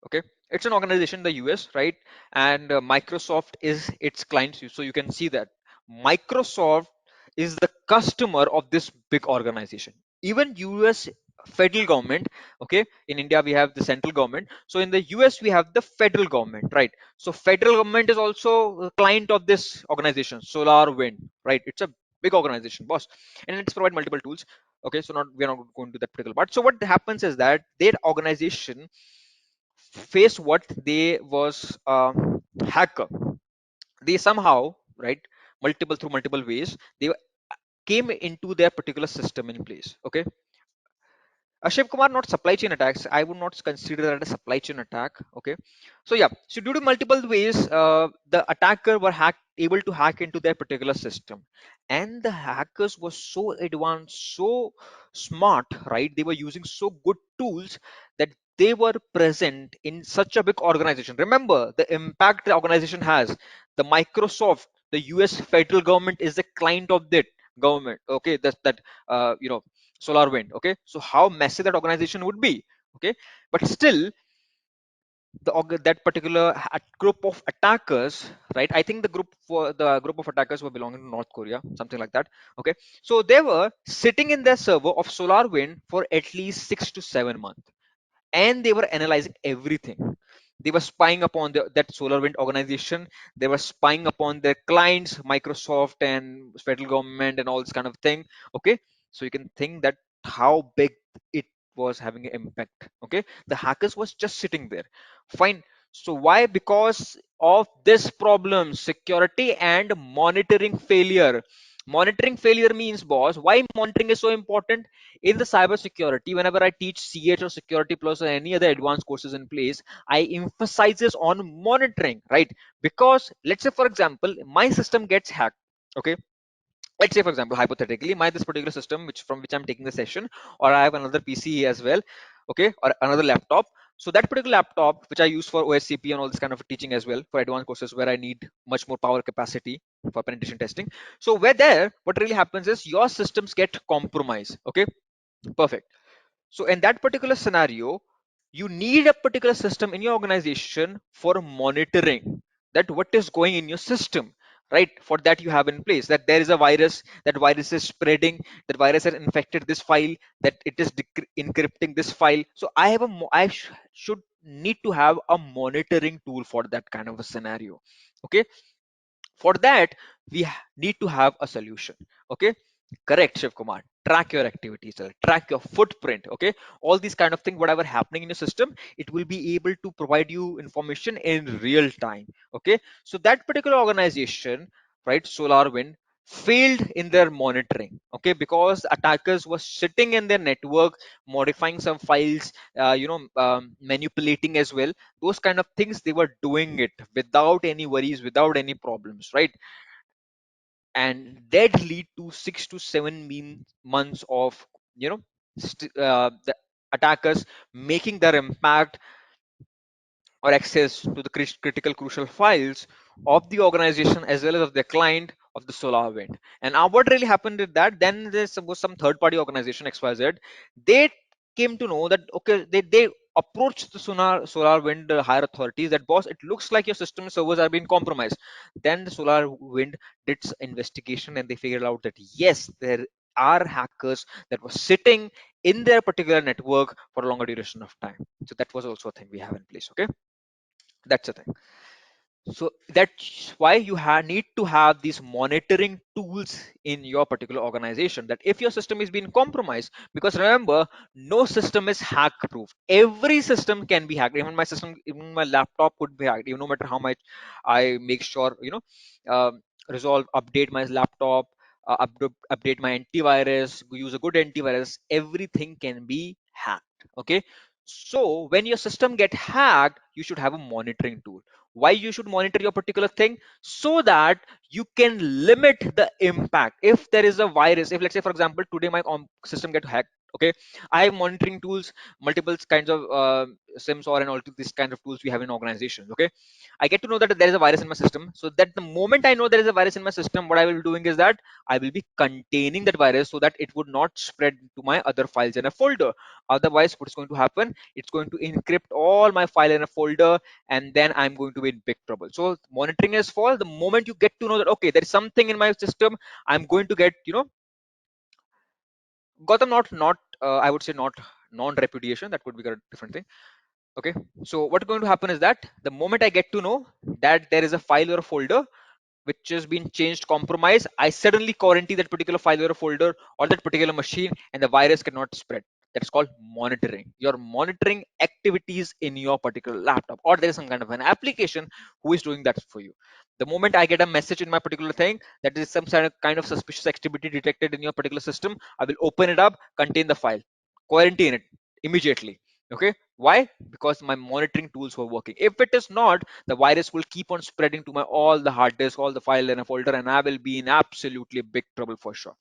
Okay, it's an organization in the US, right? And Microsoft is its client, so you can see that Microsoft is the customer of this big organization. Even US federal government. Okay, in India we have the central government, so in the US we have the federal government, right? So federal government is also a client of this organization, solar wind, right? It's a big organization, boss, and it's provide multiple tools. Okay, so not we're not going to that particular part. So what happens is that their organization face what they was hacker. They somehow, right, multiple through multiple ways, they came into their particular system in place. Okay, Shiv Kumar, not supply chain attacks. I would not consider that a supply chain attack. Okay, so yeah, so due to multiple ways, the attacker were able to hack into their particular system, and the hackers were so advanced, so smart, right? They were using so good tools that they were present in such a big organization. Remember the impact the organization has. The Microsoft, the U.S. federal government is the client of that government. Okay, that you know, solar wind. Okay, so how massive that organization would be. Okay, but still that particular group of attackers, right? I think the group of attackers were belonging to North Korea, something like that. Okay, so they were sitting in their server of solar wind for at least 6 to 7 months, and they were analyzing everything. They were spying upon that SolarWind organization. They were spying upon their clients, Microsoft and federal government and all this kind of thing. Okay, so you can think that how big it was having an impact. Okay, the hackers was just sitting there. Fine. So why? Because of this problem, security and monitoring failure. Monitoring failure means, boss, why monitoring is so important in the cyber security. Whenever I teach CH or security plus or any other advanced courses in place, I emphasizes on monitoring, right? Because let's say for example my system gets hacked. Okay, let's say for example hypothetically my this particular system which from which I'm taking the session, or I have another PC as well. Okay, or another laptop. So that particular laptop which I use for OSCP and all this kind of teaching as well, for advanced courses where I need much more power capacity for penetration testing. So where there what really happens is your systems get compromised. Okay, perfect. So in that particular scenario, you need a particular system in your organization for monitoring that what is going in your system, right? For that you have in place that there is a virus, that virus is spreading, that virus has infected this file, that it is encrypting this file. So I have should need to have a monitoring tool for that kind of a scenario. Okay, for that we need to have a solution. Okay, correct, Shiv Kumar. Track your activities, track your footprint. Okay, all these kind of things, whatever happening in your system, it will be able to provide you information in real time. Okay, so that particular organization, right, SolarWind, failed in their monitoring. Okay, because attackers were sitting in their network, modifying some files, manipulating as well. Those kind of things they were doing it without any worries, without any problems, right? And that lead to 6 to 7 months of the attackers making their impact or access to the critical crucial files of the organization as well as of their client of the SolarWind. And what really happened is that then there was some third party organization XYZ. They came to know that okay, they approached the SolarWind higher authorities that boss, it looks like your system servers are being compromised. Then the SolarWind did investigation and they figured out that yes, there are hackers that were sitting in their particular network for a longer duration of time. So that was also a thing we have in place. Okay, that's the thing. So that's why you need to have these monitoring tools in your particular organization, that if your system is being compromised, because remember, no system is hack proof. Every system can be hacked. Even my system, even my laptop could be hacked, even no matter how much I make sure, resolve, update my laptop, update my antivirus, use a good antivirus, everything can be hacked. Okay, so when your system get hacked, you should have a monitoring tool. Why you should monitor your particular thing? So that you can limit the impact. If there is a virus, if let's say for example today my system get hacked Okay, I have monitoring tools, multiple kinds of sims or and all these kind of tools we have in organizations. Okay, I get to know that there is a virus in my system, so that the moment I know there is a virus in my system, what I will be doing is that I will be containing that virus so that it would not spread to my other files in a folder. Otherwise, what's going to happen, it's going to encrypt all my file in a folder, and then I'm going to be in big trouble. So monitoring is for the moment you get to know that okay, there is something in my system, I'm going to get, Gotham, not I would say not non-repudiation. That could be a different thing. Okay. So what's going to happen is that the moment I get to know that there is a file or a folder which has been changed, compromised, I suddenly quarantine that particular file or a folder or that particular machine, and the virus cannot spread. That's called monitoring. You're monitoring activities in your particular laptop, or there is some kind of an application who is doing that for you. The moment I get a message in my particular thing that is some kind of suspicious activity detected in your particular system, I will open it up, contain the file, quarantine it immediately. Okay, why? Because my monitoring tools were working. If it is not, the virus will keep on spreading to my all the hard disk, all the file in a folder, and I will be in absolutely big trouble for sure.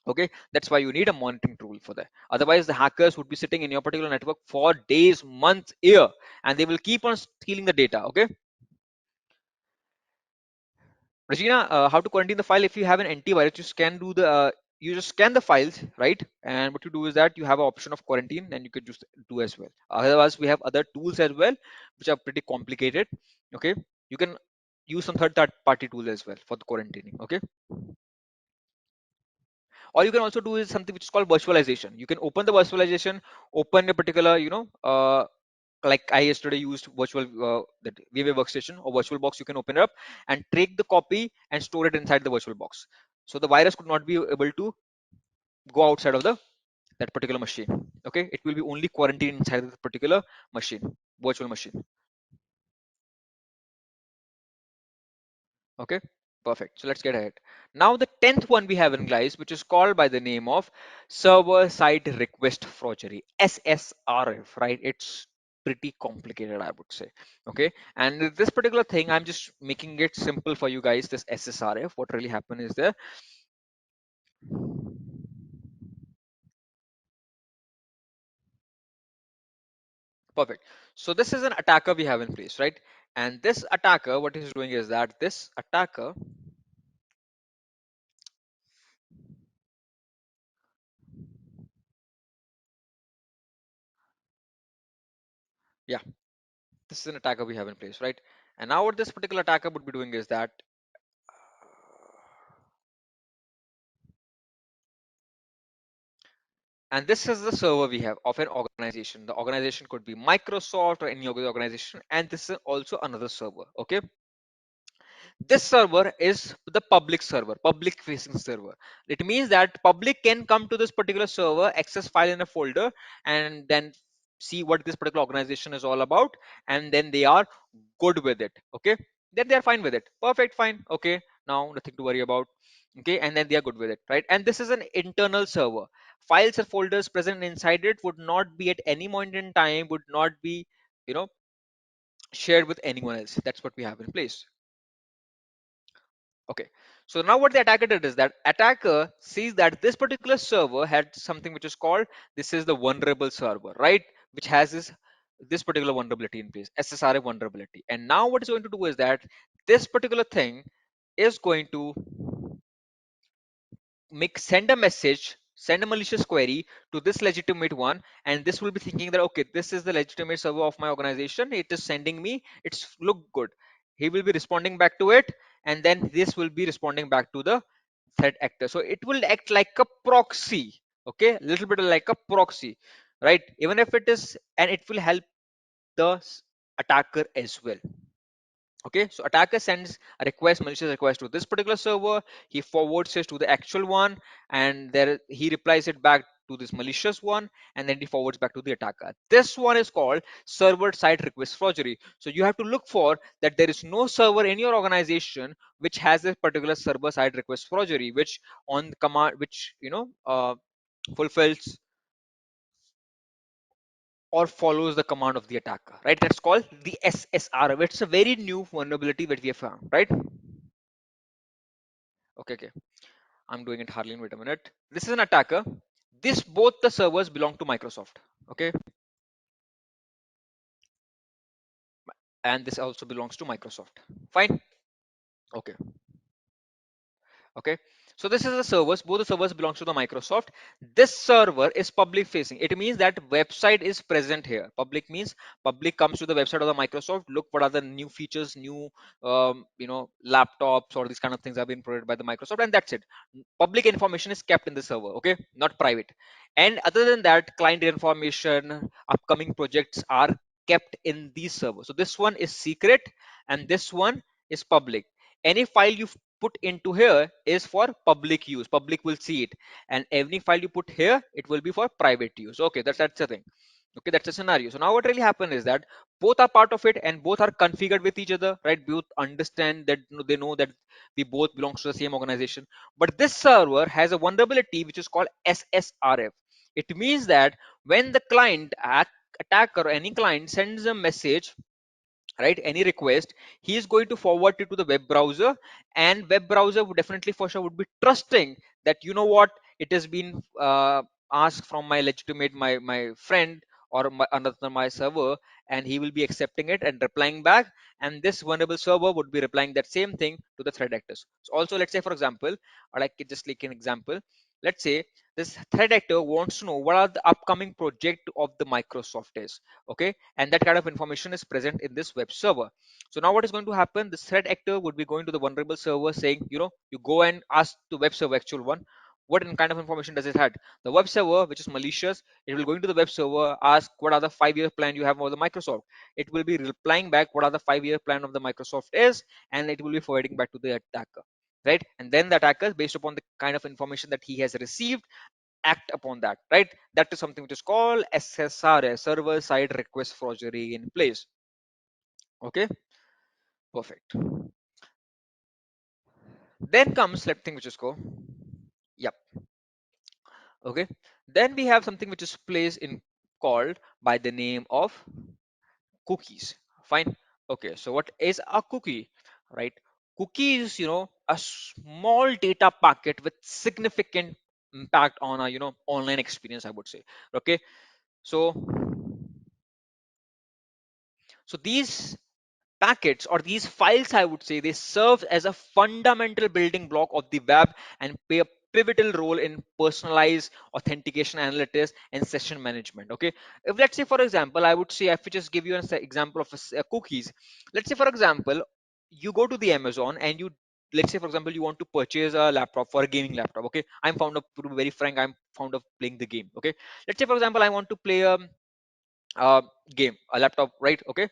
Okay, that's why you need a monitoring tool for that. Otherwise, the hackers would be sitting in your particular network for days, months, year, and they will keep on stealing the data. Okay, Regina, how to quarantine the file? If you have an antivirus, you just scan the files, right? And what you do is that you have an option of quarantine, and you could just do as well. Otherwise, we have other tools as well, which are pretty complicated. Okay, you can use some third party tool as well for the quarantining. Okay, or you can also do is something which is called virtualization. You can open the virtualization, open a particular, like I yesterday used virtual that VMware workstation or virtual box. You can open it up and take the copy and store it inside the virtual box. So the virus could not be able to go outside of the that particular machine. Okay, it will be only quarantined inside the particular machine, virtual machine. Okay, perfect. So let's get ahead. Now the 10th one we have in guys, which is called by the name of server side request forgery, SSRF, right? It's pretty complicated, I would say. Okay, and this particular thing, I'm just making it simple for you guys. This SSRF, what really happened is there. Perfect. So this is an attacker we have in place, right? And this attacker, what he's doing is that this attacker, yeah, this is an attacker we have in place, right? And now what this particular attacker would be doing is that and this is the server we have of an organization. The organization could be Microsoft or any other organization, and this is also another server. Okay, this server is the public server, public facing server. It means that public can come to this particular server, access file in a folder, and then see what this particular organization is all about, and then they are good with it. Okay, then they are fine with it. Perfect, fine. Okay, now nothing to worry about. Okay, and then they are good with it, right? And this is an internal server. Files or folders present inside it would not be at any point in time, would not be, you know shared with anyone else. That's what we have in place. Okay, so now what the attacker did is that attacker sees that this particular server had something which is called, this is the vulnerable server, right? Which has this particular vulnerability in place, SSRF vulnerability. And now what it's going to do is that this particular thing is going to send a message, send a malicious query to this legitimate one, and this will be thinking that okay, this is the legitimate server of my organization, it is sending me, it's look good. He will be responding back to it, and then this will be responding back to the threat actor. So it will act like a proxy. Okay, a little bit like a proxy, right? Even if it is, and it will help the attacker as well. Okay, so attacker sends a request, malicious request to this particular server, he forwards it to the actual one, and there he replies it back to this malicious one, and then he forwards back to the attacker. This one is called server side request forgery. So you have to look for that there is no server in your organization which has a particular server side request forgery, which on command, which fulfills or follows the command of the attacker, right? That's called the SSR. It's a very new vulnerability that we have found, right? Okay, okay. I'm doing it, Harleen. Wait a minute. This is an attacker. This both the servers belong to Microsoft. Okay, and this also belongs to Microsoft. Fine. Okay. Okay, so this is the servers, both the servers belongs to the Microsoft. This server is public facing. It means that website is present here. Public means public comes to the website of the Microsoft, look what are the new features, new laptops or these kind of things have been provided by the Microsoft, and that's it. Public information is kept in the server, okay, not private. And other than that, client information, upcoming projects are kept in these servers. So this one is secret and this one is public. Any file you put into here is for public use, public will see it, and any file you put here, it will be for private use. Okay, that's the thing. Okay, that's the scenario. So now what really happened is that both are part of it and both are configured with each other, right? Both understand that, they know that we both belongs to the same organization. But this server has a vulnerability which is called SSRF. It means that when the attacker or any client sends a message, right, any request, he is going to forward it to the web browser, and web browser would definitely for sure would be trusting that, you know what, it has been asked from my legitimate, my friend, or another my server, and he will be accepting it and replying back, and this vulnerable server would be replying that same thing to the threat actors. So also, let's say for example, or like just like an example, let's say this threat actor wants to know what are the upcoming project of the Microsoft is, okay, and that kind of information is present in this web server. So now what is going to happen, this threat actor would be going to the vulnerable server saying, you go and ask the web server, actual one, what kind of information does it had. The web server, which is malicious, it will go into the web server, ask what are the 5-year plan you have for the Microsoft. It will be replying back what are the 5-year plan of the Microsoft is, and it will be forwarding back to the attacker, right? And then the attacker, based upon the kind of information that he has received, act upon that, right? That is something which is called SSRF, server side request forgery in place. Okay, perfect. Then comes, let thing which is go. Yep. Okay. Then we have something which is placed in called by the name of cookies. Fine. Okay. So what is a cookie, right? Cookie is, a small data packet with significant impact on a, online experience, I would say. Okay. So these packets or these files, I would say, they serve as a fundamental building block of the web and play a pivotal role in personalized authentication analytics and session management. Okay, if let's say for example, I would say, if we just give you an example of cookies, let's say for example, you go to the Amazon and you, let's say for example, you want to purchase a laptop, for a gaming laptop. Okay, I'm fond of, to be very frank, I'm fond of playing the game. Okay, let's say for example, I want to play a game, a laptop, right? Okay,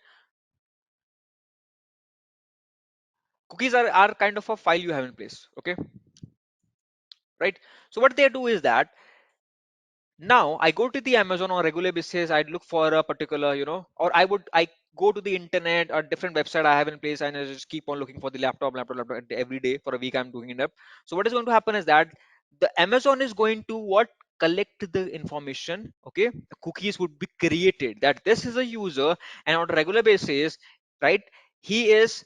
cookies are kind of a file you have in place. Okay, right? So what they do is that now I go to the Amazon on a regular basis, I'd look for a particular, or I go to the internet or different website I have in place, and I just keep on looking for the laptop and every day for a week I'm doing it up. So what is going to happen is that the Amazon is going to what, collect the information. Okay, the cookies would be created that this is a user, and on a regular basis, right, he is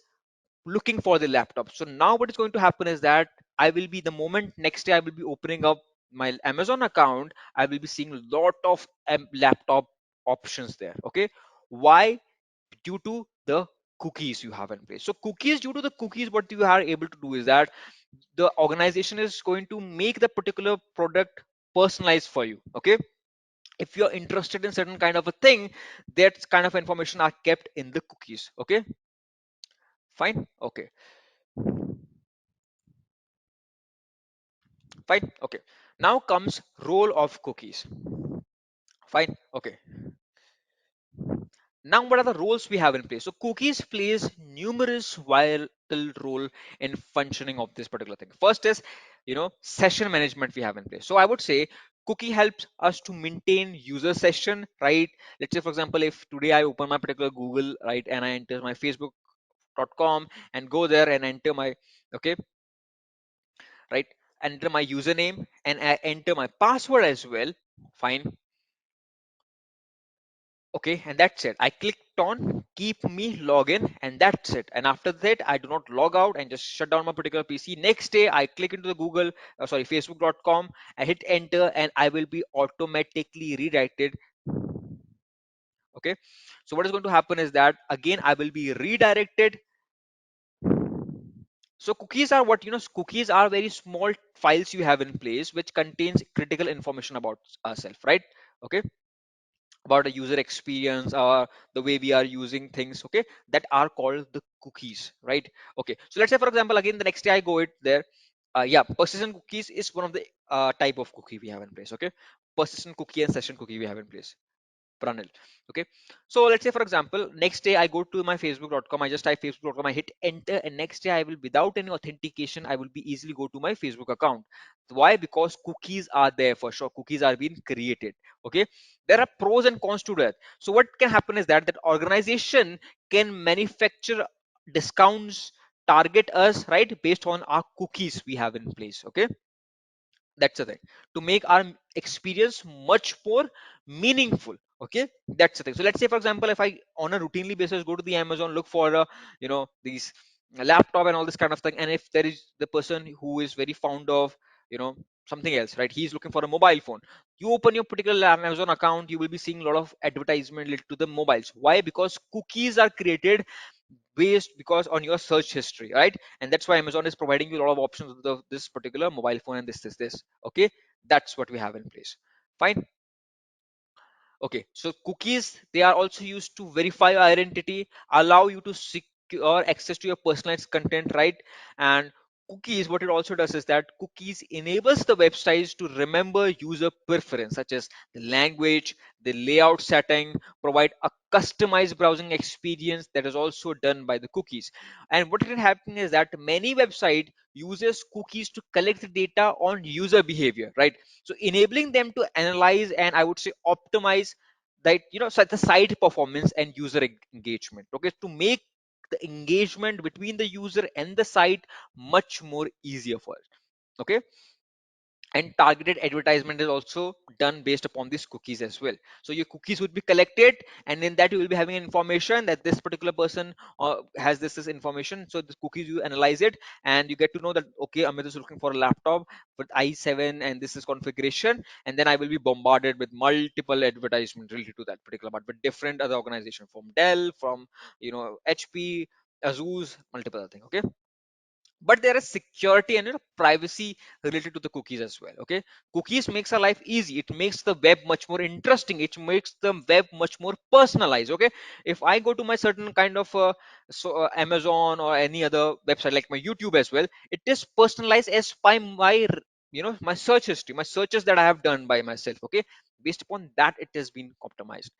looking for the laptop. So now what is going to happen is that I will be, the moment next day I will be opening up my Amazon account, I will be seeing a lot of laptop options there. Okay, why? Due to the cookies you have in place. So cookies, due to the cookies, what you are able to do is that the organization is going to make the particular product personalized for you. Okay, if you're interested in certain kind of a thing, that kind of information are kept in the cookies. Okay, fine. Okay, fine. Okay, now comes role of cookies. Fine. Okay, now what are the roles we have in place? So cookies plays numerous vital role in functioning of this particular thing. First is, session management we have in place. So I would say cookie helps us to maintain user session, right? Let's say for example, if today I open my particular Google, right, and I enter my facebook.com and go there and enter my, okay, right, enter my username and I enter my password as well. Fine. Okay, and that's it. I clicked on keep me login, and that's it. And after that, I do not log out and just shut down my particular PC. Next day, I click into the Google, sorry, Facebook.com, I hit enter, and I will be automatically redirected. Okay, so what is going to happen is that again, I will be redirected. So cookies are what, cookies are very small files you have in place which contains critical information about ourselves, right? Okay, about a user experience or the way we are using things, okay, that are called the cookies, right? Okay, so let's say for example, again the next day I go it there. Yeah, persistent cookies is one of the type of cookie we have in place. Okay, persistent cookie and session cookie we have in place, Pranil. Okay, so let's say for example, next day I go to my facebook.com, I just type facebook.com, I hit enter, and next day I will, without any authentication, I will be easily go to my Facebook account. Why? Because cookies are there for sure, cookies are being created. Okay, there are pros and cons to that. So what can happen is that organization can manufacture discounts, target us, right, based on our cookies we have in place. Okay, that's the thing, to make our experience much more meaningful. Okay, that's the thing. So let's say for example, if I on a routinely basis go to the Amazon, look for these laptop and all this kind of thing, and if there is the person who is very fond of you know something else, right, he's looking for a mobile phone, you open your particular Amazon account, you will be seeing a lot of advertisement related to the mobiles. Why? Because cookies are created based because on your search history, right? And that's why Amazon is providing you a lot of options with this particular mobile phone and this. Okay, that's what we have in place. Fine. Okay, so cookies, they are also used to verify your identity, allow you to secure access to your personalized content, right? And cookies, what it also does is that cookies enables the websites to remember user preference, such as the language, the layout setting, provide a customized browsing experience that is also done by the cookies. And what can happen is that many website uses cookies to collect the data on user behavior, right? So enabling them to analyze and I would say optimize that such the site performance and user engagement. Okay, to make the engagement between the user and the site much more easier for us. Okay, and targeted advertisement is also done based upon these cookies as well. So your cookies would be collected, and in that you will be having information that this particular person has this information. So the cookies, you analyze it, and you get to know that okay, Amit is looking for a laptop with i7 and this is configuration, and then I will be bombarded with multiple advertisements related to that particular part, but different other organization, from Dell, from HP, Asus, multiple other thing. Okay, but there is security and privacy related to the cookies as well. Okay, cookies makes our life easy, it makes the web much more interesting, it makes the web much more personalized. Okay, if I go to my certain kind of Amazon or any other website like my YouTube as well, it is personalized as by my my search history, my searches that I have done by myself. Okay, based upon that it has been optimized.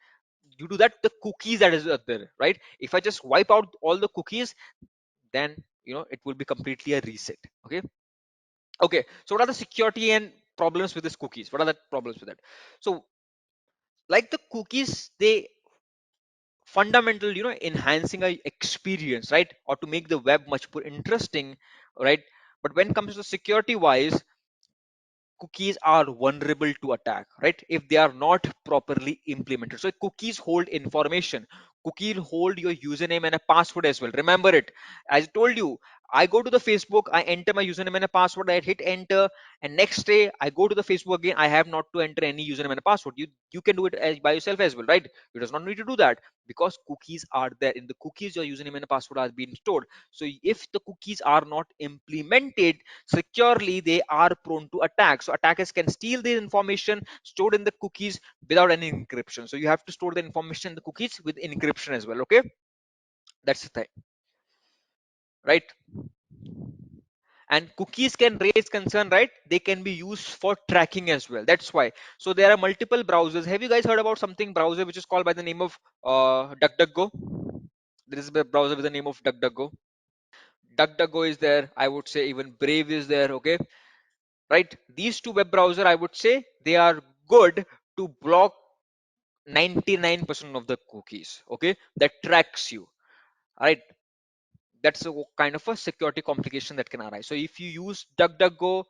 Due to that, the cookies that is there, right, if I just wipe out all the cookies, then it will be completely a reset. Okay, okay, so what are the security and problems with these cookies? What are the problems with that? So like the cookies, they fundamental enhancing a experience, right, or to make the web much more interesting, right? But when it comes to security wise, cookies are vulnerable to attack, right, if they are not properly implemented. So cookies hold information, cookies hold your username and a password as well. Remember it, as I told you, I go to the Facebook, I enter my username and a password, I hit enter, and next day I go to the Facebook again, I have not to enter any username and a password. You can do it by yourself as well, right? You does not need to do that, because cookies are there. In the cookies, your username and a password are being stored. So if the cookies are not implemented securely, they are prone to attack. So attackers can steal the information stored in the cookies without any encryption. So you have to store the information in the cookies with encryption as well. Okay, that's the thing, right? And cookies can raise concern, right? They can be used for tracking as well. That's why. So there are multiple browsers. Have you guys heard about something browser which is called by the name of DuckDuckGo? There is a browser with the name of DuckDuckGo. DuckDuckGo is there. I would say even Brave is there. Okay, right? These two web browser, I would say they are good to block 99% of the cookies. Okay, that tracks you. Right? That's a kind of a security complication that can arise. So if you use DuckDuckGo,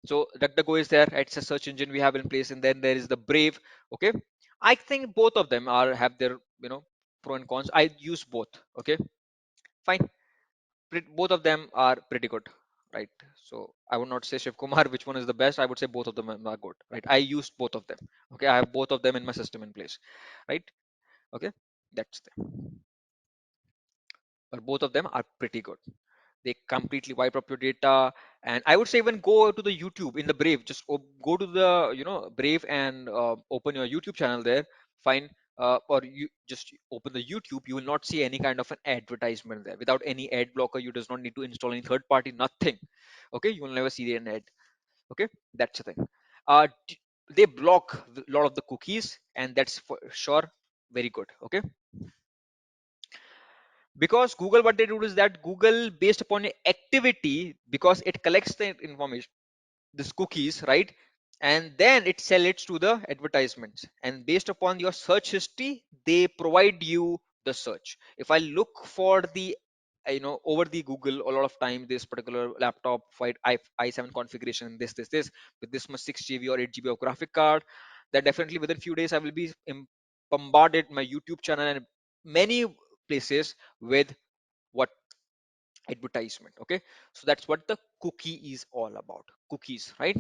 so DuckDuckGo is there. It's a search engine we have in place, and then there is the Brave. Okay, I think both of them are have their pro and cons. I use both. Okay, fine. Both of them are pretty good, right? So I would not say Shiv Kumar which one is the best. I would say both of them are good, right? I used both of them. Okay, I have both of them in my system in place, right? Okay, that's the, but both of them are pretty good. They completely wipe up your data. And I would say even go to the YouTube in the Brave, just go to the Brave and open your YouTube channel there. Fine. Or you just open the YouTube, you will not see any kind of an advertisement there. Without any ad blocker, you does not need to install any third party, nothing. Okay, you will never see an ad. Okay, that's the thing. They block a lot of the cookies, and that's for sure very good. Okay, because Google, what they do is that Google, based upon your activity, because it collects the information, this cookies, right? And then it sells it to the advertisements, and based upon your search history, they provide you the search. If I look for the over the Google a lot of time, this particular laptop fight i7 configuration, this with this much 6 GB or 8 GB of graphic card, that definitely within few days I will be bombarded my YouTube channel and many places with what advertisement. Okay, so that's what the cookie is all about. Cookies, right?